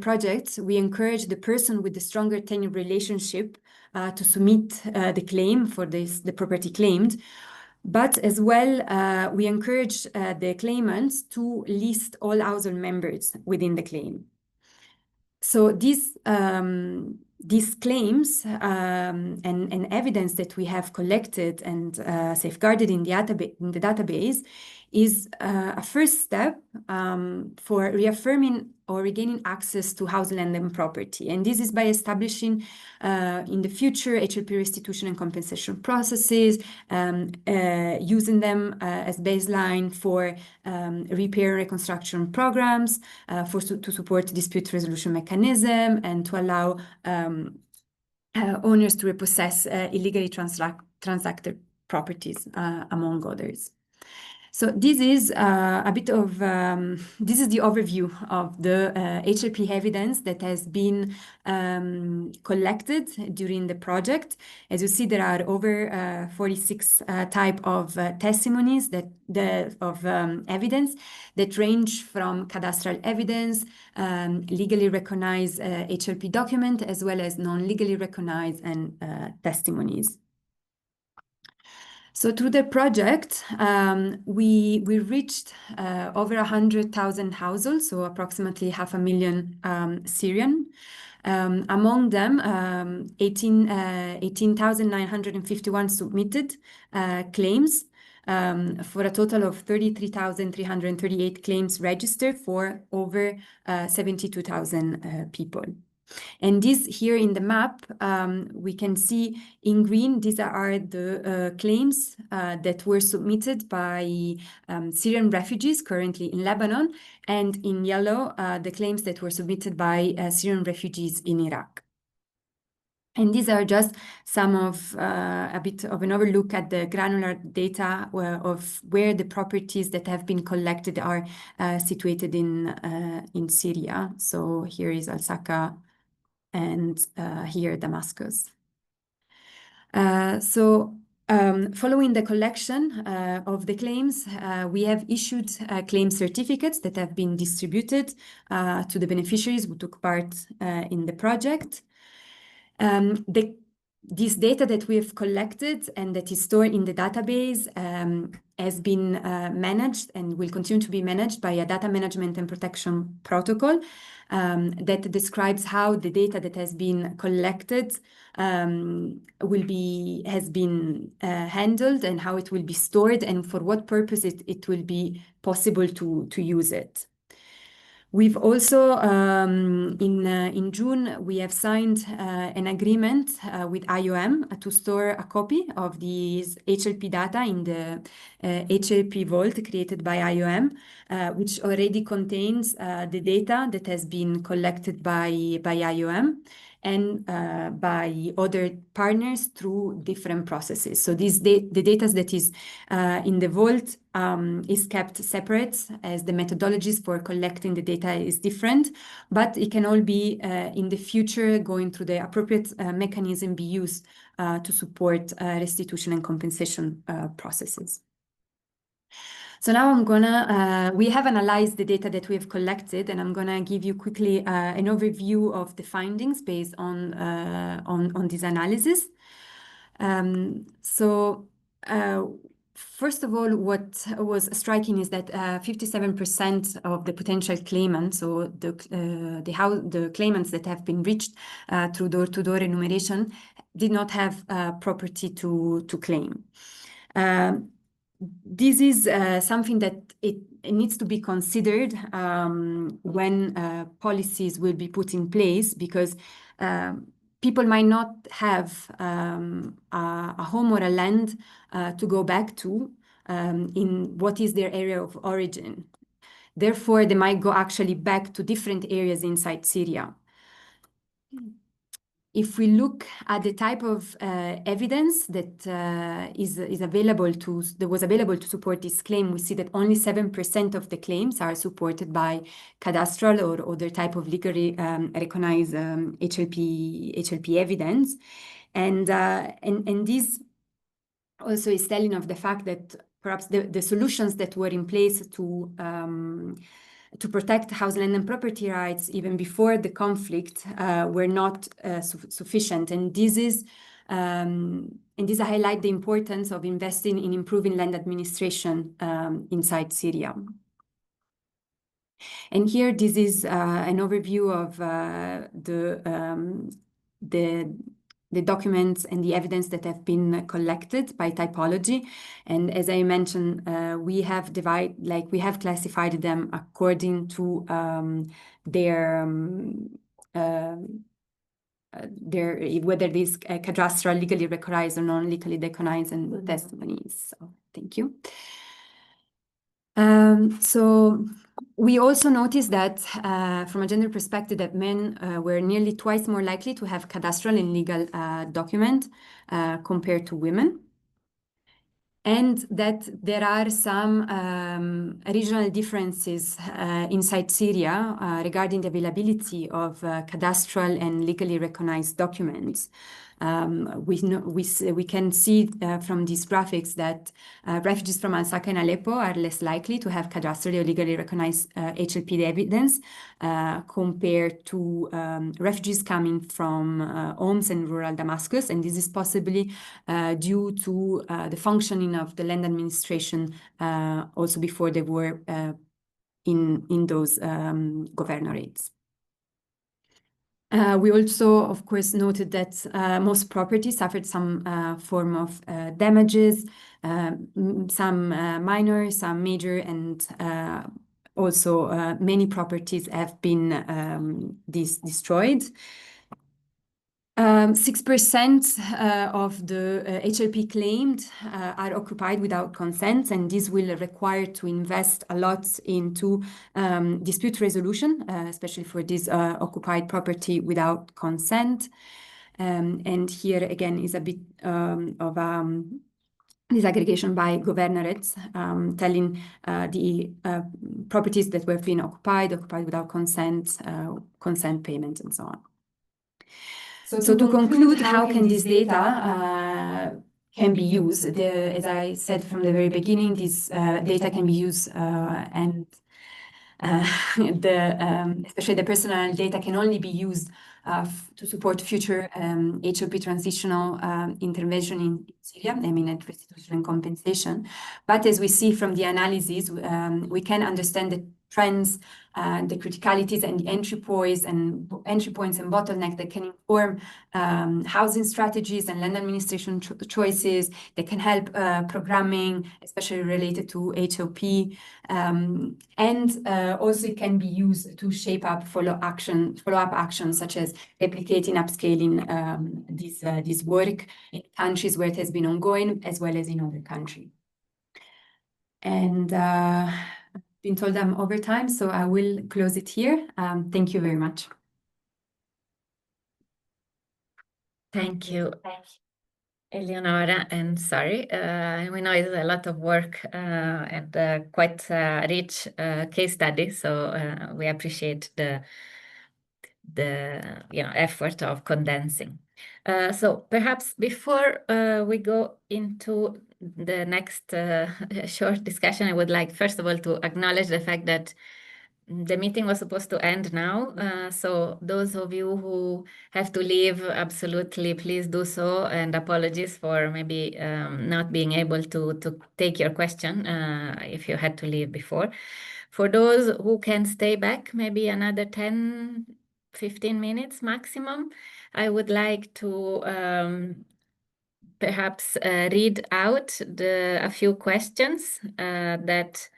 project, we encourage the person with the stronger tenure relationship to submit the claim for the property claimed. But as well, we encourage the claimants to list all household members within the claim. So these claims and evidence that we have collected and safeguarded in the database is a first step for reaffirming or regaining access to house, land, and property. And this is by establishing in the future HLP restitution and compensation processes, using them as baseline for repair and reconstruction programs, to support dispute resolution mechanism, and to allow owners to repossess illegally transacted properties, among others. So this is a bit of this is the overview of the HLP evidence that has been collected during the project. As you see, there are over 46 type of testimonies of evidence that range from cadastral evidence, legally recognized HLP document, as well as non-legally recognized and testimonies. So through the project, we reached over 100,000 households, so approximately 500,000 Syrian. Among them, 18,951 submitted claims for a total of 33,338 claims registered for over 72,000 people. And this here in the map, we can see in green, these are the claims that were submitted by Syrian refugees currently in Lebanon, and in yellow, the claims that were submitted by Syrian refugees in Iraq. And these are just some of a bit of an overlook at the granular data of where the properties that have been collected are situated in Syria. So here is Al-Saka, and here Damascus. Following the collection of the claims, we have issued claim certificates that have been distributed to the beneficiaries who took part in the project. This data that we have collected and that is stored in the database has been managed and will continue to be managed by a data management and protection protocol that describes how the data that has been collected has been handled and how it will be stored and for what purpose it will be possible to use it. We've also, in June, we have signed an agreement with IOM to store a copy of these HLP data in the HLP vault created by IOM, which already contains the data that has been collected by IOM and by other partners through different processes. So the data that is in the vault is kept separate, as the methodologies for collecting the data is different, but it can all be in the future going through the appropriate mechanism be used to support restitution and compensation processes. So now we have analyzed the data that we have collected, and I'm gonna give you quickly an overview of the findings based on this analysis. First of all, what was striking is that 57% of the potential claimants, so the claimants that have been reached through door-to-door enumeration, did not have property to claim. This is something that it needs to be considered when policies will be put in place, because people might not have a home or a land to go back to in what is their area of origin. Therefore, they might go actually back to different areas inside Syria. If we look at the type of evidence that was available to support this claim, we see that only 7% of the claims are supported by cadastral or other type of legally recognized HLP evidence, and this also is telling of the fact that perhaps the solutions that were in place to protect house, land, and property rights even before the conflict were not sufficient. And this highlights the importance of investing in improving land administration inside Syria. And here, this is an overview of the documents and the evidence that have been collected by typology. And as I mentioned, we have classified them according to whether these cadastral legally recognized or non-legally recognized and testimonies. So, thank you. So we also noticed that from a gender perspective that men were nearly twice more likely to have cadastral and legal document compared to women, and that there are some regional differences inside Syria regarding the availability of cadastral and legally recognized documents. We can see from these graphics that refugees from Al-Saka and Aleppo are less likely to have cadastral or legally recognized HLP evidence compared to refugees coming from Homs and rural Damascus, and this is possibly due to the functioning of the land administration also before they were in those governorates. We also, of course, noted that most properties suffered some form of damages, some minor, some major, and also many properties have been destroyed. 6% of the HLP claimed are occupied without consent, and this will require to invest a lot into dispute resolution, especially for this occupied property without consent. And here again is a bit of disaggregation by governorates, telling the properties that were being occupied without consent, consent payment, and so on. So to conclude, how can this data can be used? As I said from the very beginning, this data can be used and especially the personal data can only be used to support future HLP transitional intervention in Syria, I mean at restitution and compensation. But as we see from the analysis, we can understand the trends, the criticalities and the entry points and bottlenecks that can inform housing strategies and land administration choices that can help programming, especially related to HLP. And also it can be used to shape up follow-up actions such as replicating, upscaling this work in countries where it has been ongoing, as well as in other countries. And been told I'm over time, so I will close it here. Thank you very much. Thank you, Eleonora, and sorry, we know it's a lot of work and quite a rich case study, so we appreciate the effort of condensing. So perhaps before we go into the next short discussion, I would like first of all to acknowledge the fact that the meeting was supposed to end now. So those of you who have to leave, absolutely please do so, and apologies for maybe not being able to take your question if you had to leave before. For those who can stay back, maybe another 10-15 minutes maximum, I would like to perhaps read out a few questions that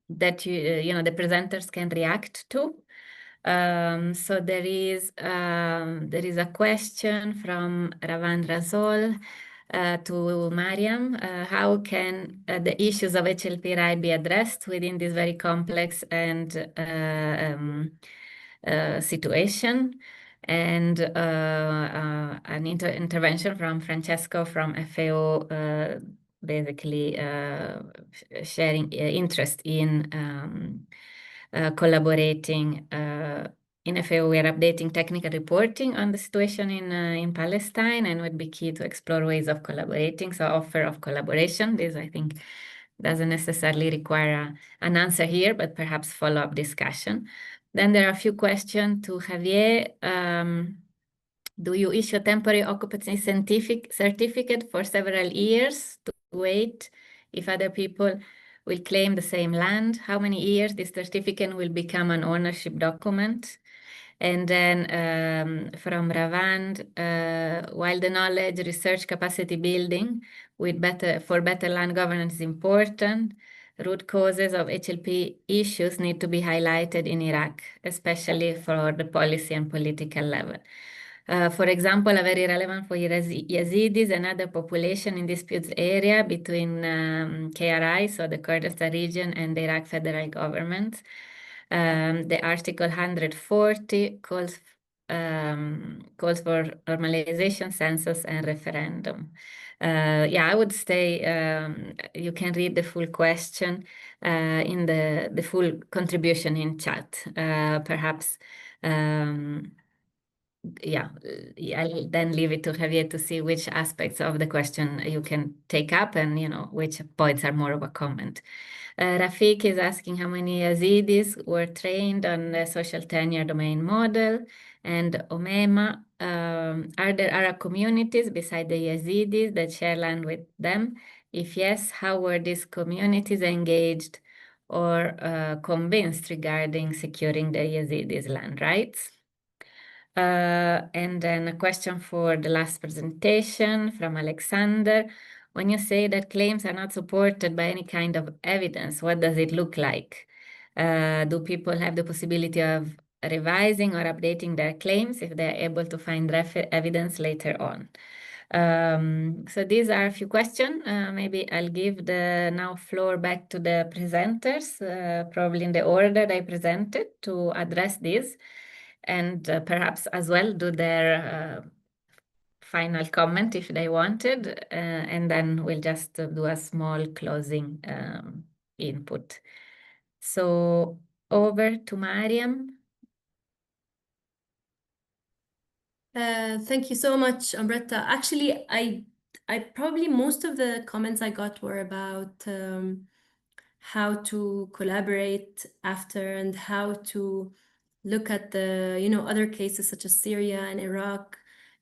the presenters can react to. So there is a question from Ravan Razol to Mariam. How can the issues of HLP be addressed within this very complex and situation? And an intervention from Francesco from FAO, basically sharing interest in collaborating. In FAO, we are updating technical reporting on the situation in Palestine, and would be key to explore ways of collaborating. So offer of collaboration, this I think doesn't necessarily require an answer here, but perhaps follow-up discussion. Then there are a few questions to Javier. Do you issue a temporary occupancy certificate for several years to wait if other people will claim the same land? How many years this certificate will become an ownership document? And then from Ravand, while the knowledge, research, capacity building for better land governance is important, root causes of HLP issues need to be highlighted in Iraq, especially for the policy and political level. For example, a very relevant for Yazidis and other population in disputes area between KRI, so the Kurdistan region, and the Iraq federal government. The Article 140 calls for normalization, census, and referendum. I would say you can read the full question in the full contribution in chat. Perhaps, I'll then leave it to Javier to see which aspects of the question you can take up and, which points are more of a comment. Rafik is asking how many Yazidis were trained on the social tenure domain model, and Omema, are there Arab communities beside the Yazidis that share land with them? If yes, how were these communities engaged or convinced regarding securing the Yazidis' land rights? And then a question for the last presentation from Alexander. when you say that claims are not supported by any kind of evidence, what does it look like? Do people have the possibility of revising or updating their claims if they're able to find evidence later on? So these are a few questions. Maybe I'll give the now floor back to the presenters, probably in the order they presented, to address these, and perhaps as well do their final comment if they wanted, and then we'll just do a small closing input. So over to Mariam. Thank you so much, Amrita. Actually, I probably most of the comments I got were about how to collaborate after and how to look at the other cases such as Syria and Iraq.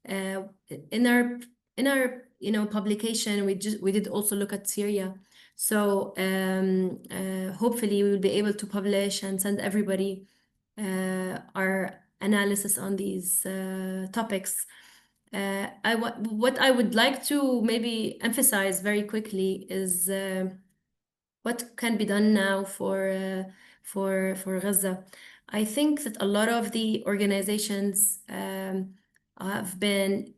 In our publication, we did also look at Syria. So hopefully we will be able to publish and send everybody our analysis on these topics. What I would like to maybe emphasize very quickly is what can be done now for Gaza. I think that a lot of the organizations have been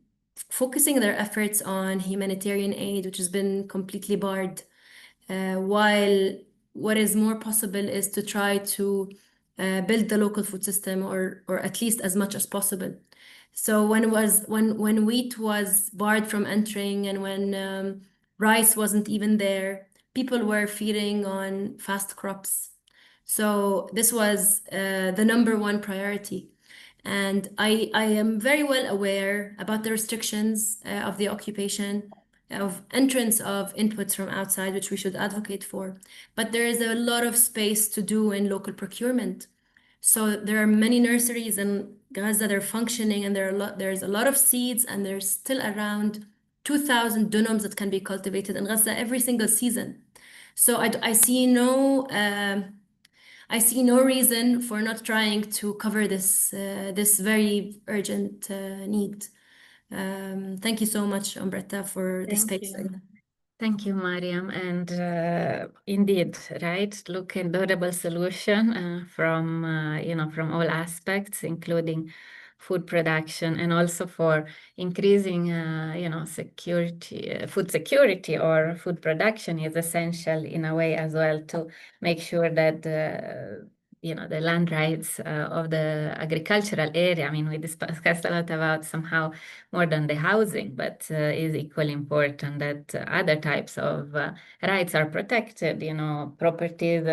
focusing their efforts on humanitarian aid, which has been completely barred, while what is more possible is to try to build the local food system, or at least as much as possible. So when wheat was barred from entering, and when rice wasn't even there, people were feeding on fast crops. So this was the number one priority. And I am very well aware about the restrictions of the occupation, of entrance of inputs from outside, which we should advocate for. But there is a lot of space to do in local procurement. So there are many nurseries in Gaza that are functioning, and there's a lot of seeds, and there's still around 2,000 dunums that can be cultivated in Gaza every single season. So I see no reason for not trying to cover this very urgent need. Thank you so much, Amrita, for the space. Thank you, Mariam. And indeed, right, look at durable solution from from all aspects, including food production, and also for increasing security, food security or food production is essential in a way as well, to make sure that the land rights of the agricultural area. I mean, we discussed a lot about somehow more than the housing, but is equally important that other types of rights are protected, properties,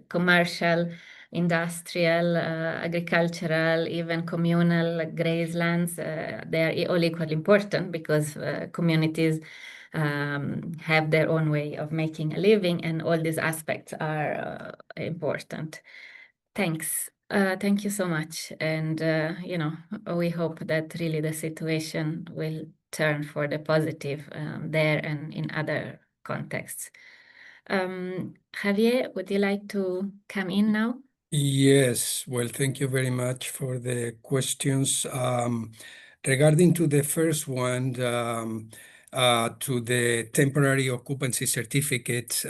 commercial, industrial, agricultural, even communal grazelands. They are all equally important because communities have their own way of making a living, and all these aspects are important. Thanks. Thank you so much. And, we hope that really the situation will turn for the positive there and in other contexts. Javier, would you like to come in now? Yes, well, thank you very much for the questions. Regarding to the first one, to the temporary occupancy certificate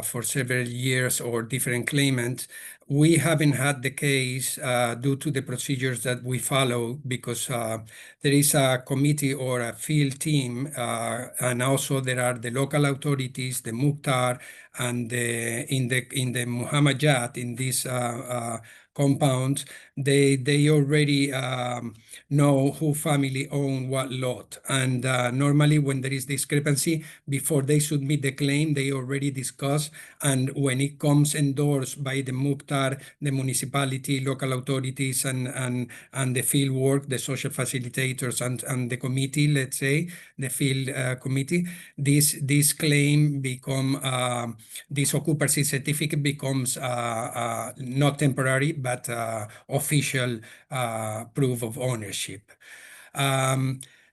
for several years or different claimants, we haven't had the case due to the procedures that we follow, because there is a committee or a field team, and also there are the local authorities, the Mukhtar, and in the Muhammadiyat, in these compounds, they already know who family own what lot. And normally when there is discrepancy, before they submit the claim, they already discuss. And when it comes endorsed by the Mukhtar, the municipality, local authorities, and the field work, the social facilitators, and the committee, let's say, the field committee, this claim become, this occupancy certificate becomes not temporary, but official proof of ownership.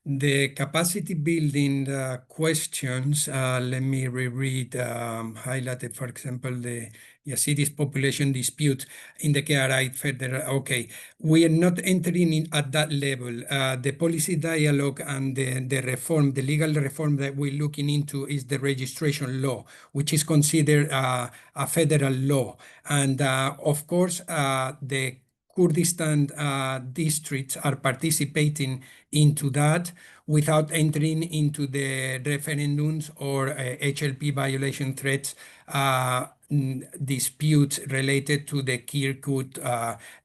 The capacity building questions, let me reread, highlighted, for example, the Yazidis population dispute in the KRI federal. Okay, we are not entering in at that level. The policy dialogue and the reform, the legal reform that we're looking into is the registration law, which is considered a federal law. And of course, the Kurdistan districts are participating into that without entering into the referendums or HLP violation threats disputes related to the Kirkuk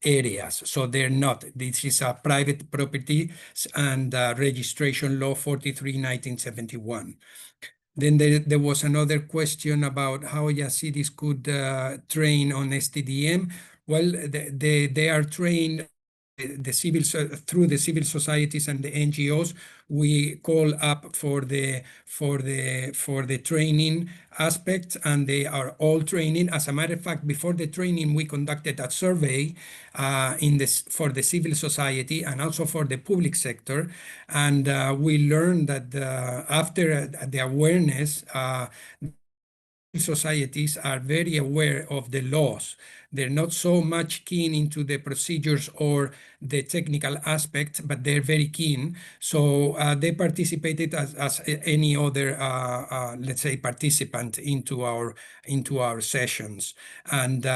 areas. So they're not. This is a private property and registration law 43, 1971. Then there was another question about how Yazidis could train on STDM. Well, they are trained through the civil societies and the NGOs. We call up for the training aspects, and they are all training. As a matter of fact, before the training, we conducted a survey for the civil society and also for the public sector, and we learned that after the awareness, societies are very aware of the laws. They're not so much keen into the procedures or the technical aspects, but they're very keen. So they participated as any other, let's say, participant into our sessions. And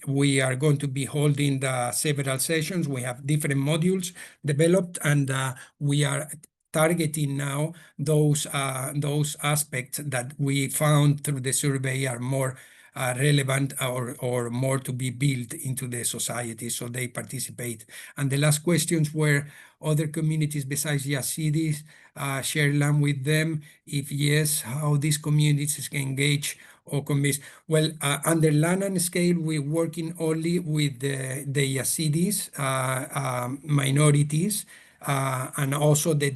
we are going to be holding several sessions. We have different modules developed, and we are targeting now those aspects that we found through the survey are more relevant or more to be built into the society, so they participate. And the last questions were other communities besides Yazidis share land with them. If yes, how these communities can engage or convince. Well, under land and scale, we're working only with the Yazidis, minorities, and also the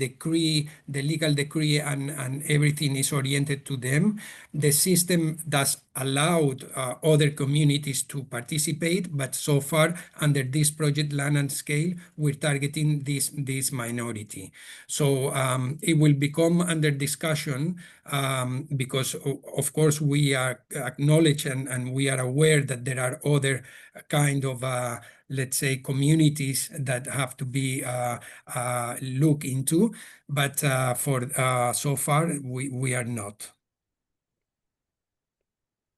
legal decree and everything is oriented to them. The system does allow other communities to participate, but so far under this project Land and Scale, we're targeting this minority. So it will become under discussion because of course we are acknowledge and we are aware that there are other kind of let's say communities that have to be looked into, but for so far we are not.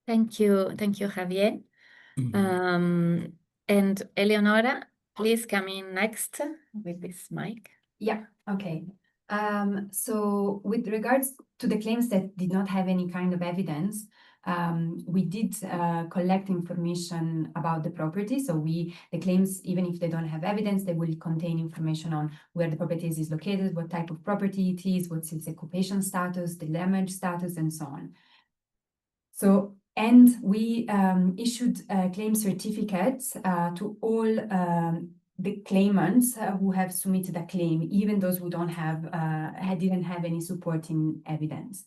Thank you, Javier. And Eleonora, please come in next with this mic. Yeah, okay. So with regards to the claims that did not have any kind of evidence, we did collect information about the property. So the claims, even if they don't have evidence, they will contain information on where the property is located, what type of property it is, what's its occupation status, the damage status, and so on. So, and we issued claim certificates to all the claimants who have submitted a claim, even those who don't have, didn't have any supporting evidence.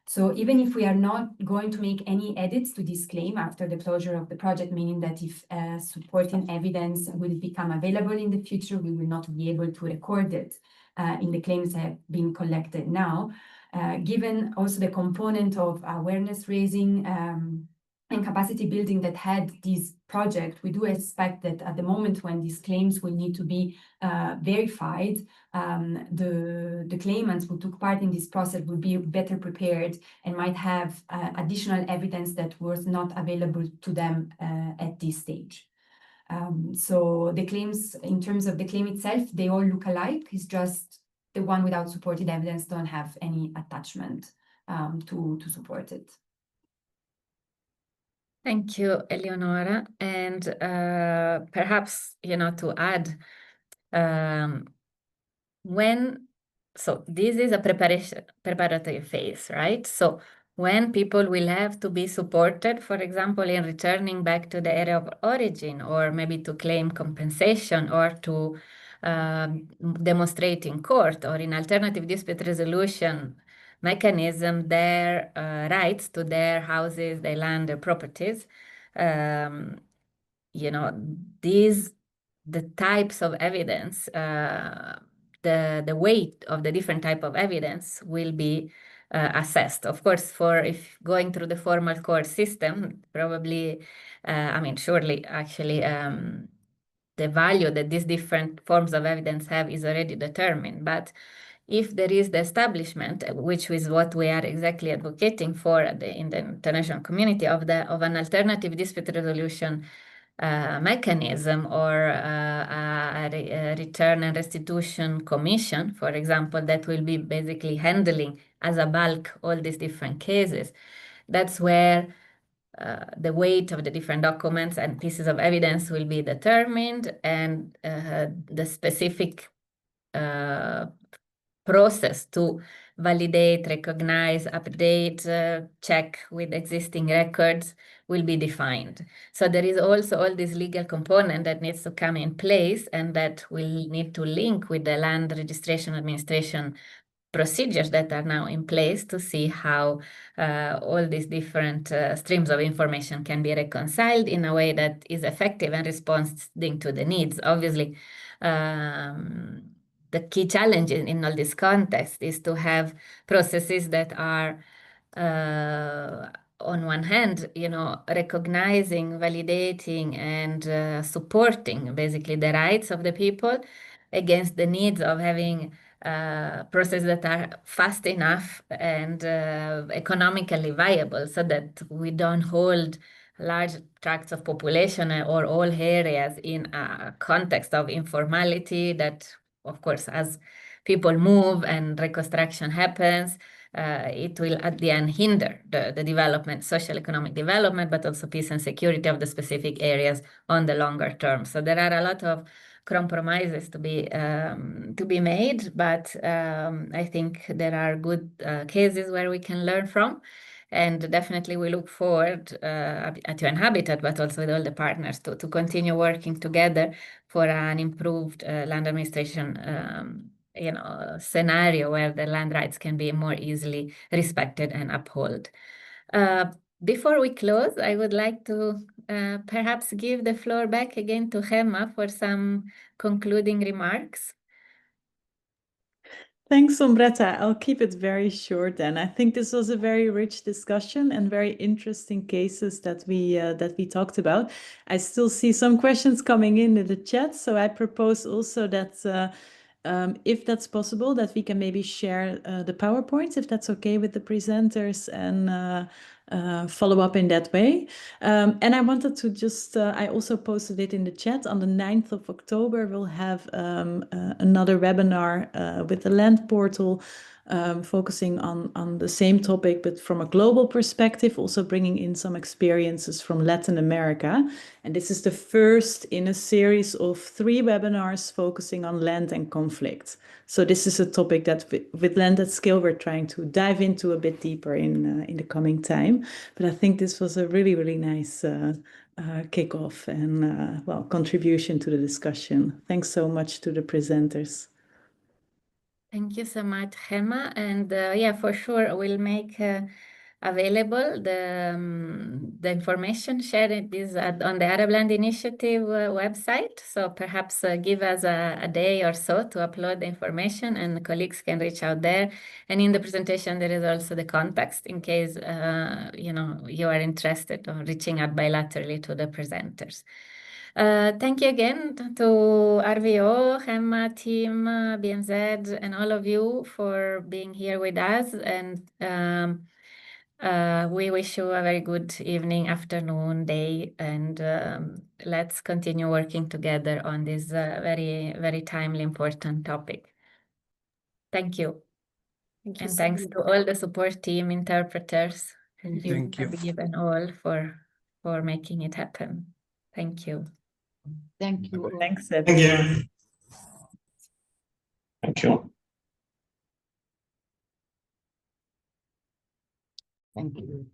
So even if we are not going to make any edits to this claim after the closure of the project, meaning that if supporting evidence will become available in the future, we will not be able to record it in the claims that have been collected now. Given also the component of awareness raising and capacity building that had this project, we do expect that at the moment when these claims will need to be verified, the claimants who took part in this process will be better prepared and might have additional evidence that was not available to them at this stage. So the claims, in terms of the claim itself, they all look alike. It's just the one without supported evidence don't have any attachment to support it. Thank you, Eleonora. And perhaps, to add, so this is a preparatory phase, right? So when people will have to be supported, for example, in returning back to the area of origin, or maybe to claim compensation, or to demonstrate in court or in alternative dispute resolution mechanism their rights to their houses, their land, their properties. The types of evidence the weight of the different type of evidence will be assessed. Of course, if going through the formal court system, probably, I mean, surely, actually, the value that these different forms of evidence have is already determined. But if there is the establishment, which is what we are exactly advocating for in the international community, of an alternative dispute resolution mechanism, or a return and restitution commission, for example, that will be basically handling as a bulk all these different cases, that's where the weight of the different documents and pieces of evidence will be determined, and the specific process to validate, recognize, update, check with existing records will be defined. So there is also all this legal component that needs to come in place, and that will need to link with the land registration administration procedures that are now in place, to see how all these different streams of information can be reconciled in a way that is effective and responding to the needs. Obviously, the key challenge in all this context is to have processes that are, on one hand, recognizing, validating, and supporting basically the rights of the people against the needs of having processes that are fast enough and economically viable, so that we don't hold large tracts of population or all areas in a context of informality that, of course, as people move and reconstruction happens, it will at the end hinder the development, social economic development, but also peace and security of the specific areas on the longer term. So there are a lot of compromises to be made, but I think there are good cases where we can learn from. And definitely we look forward at UN Habitat, but also with all the partners, to continue working together for an improved land administration scenario where the land rights can be more easily respected and upheld. Before we close, I would like to perhaps give the floor back again to Gemma for some concluding remarks. Thanks, Ombretta. I'll keep it very short then. I think this was a very rich discussion and very interesting cases that we talked about. I still see some questions coming in the chat, so I propose also that if that's possible, that we can maybe share the PowerPoints, if that's okay with the presenters, and follow up in that way. And I wanted to just, I also posted it in the chat, on the 9th of October, we'll have another webinar with the Land Portal, focusing on the same topic, but from a global perspective, also bringing in some experiences from Latin America. And this is the first in a series of 3 webinars focusing on land and conflict. So this is a topic that with Land at Scale, we're trying to dive into a bit deeper in the coming time. But I think this was a really, really nice kickoff and contribution to the discussion. Thanks so much to the presenters. Thank you so much, Gemma. And yeah, for sure, we'll make available the information shared on the Arab Land Initiative website. So perhaps give us a day or so to upload the information, and the colleagues can reach out there. And in the presentation, there is also the context in case you are interested in reaching out bilaterally to the presenters. Thank you again to RVO, Gemma, team, BMZ, and all of you for being here with us. And we wish you a very good evening, afternoon, day, and let's continue working together on this very, very timely, important topic. Thank you. Thank you And so thanks much. to all the support team, interpreters, and you, Thank you. Habib, and all for making it happen. Thank you. Thank you. Thanks, Thank you. Thank you. Thank you.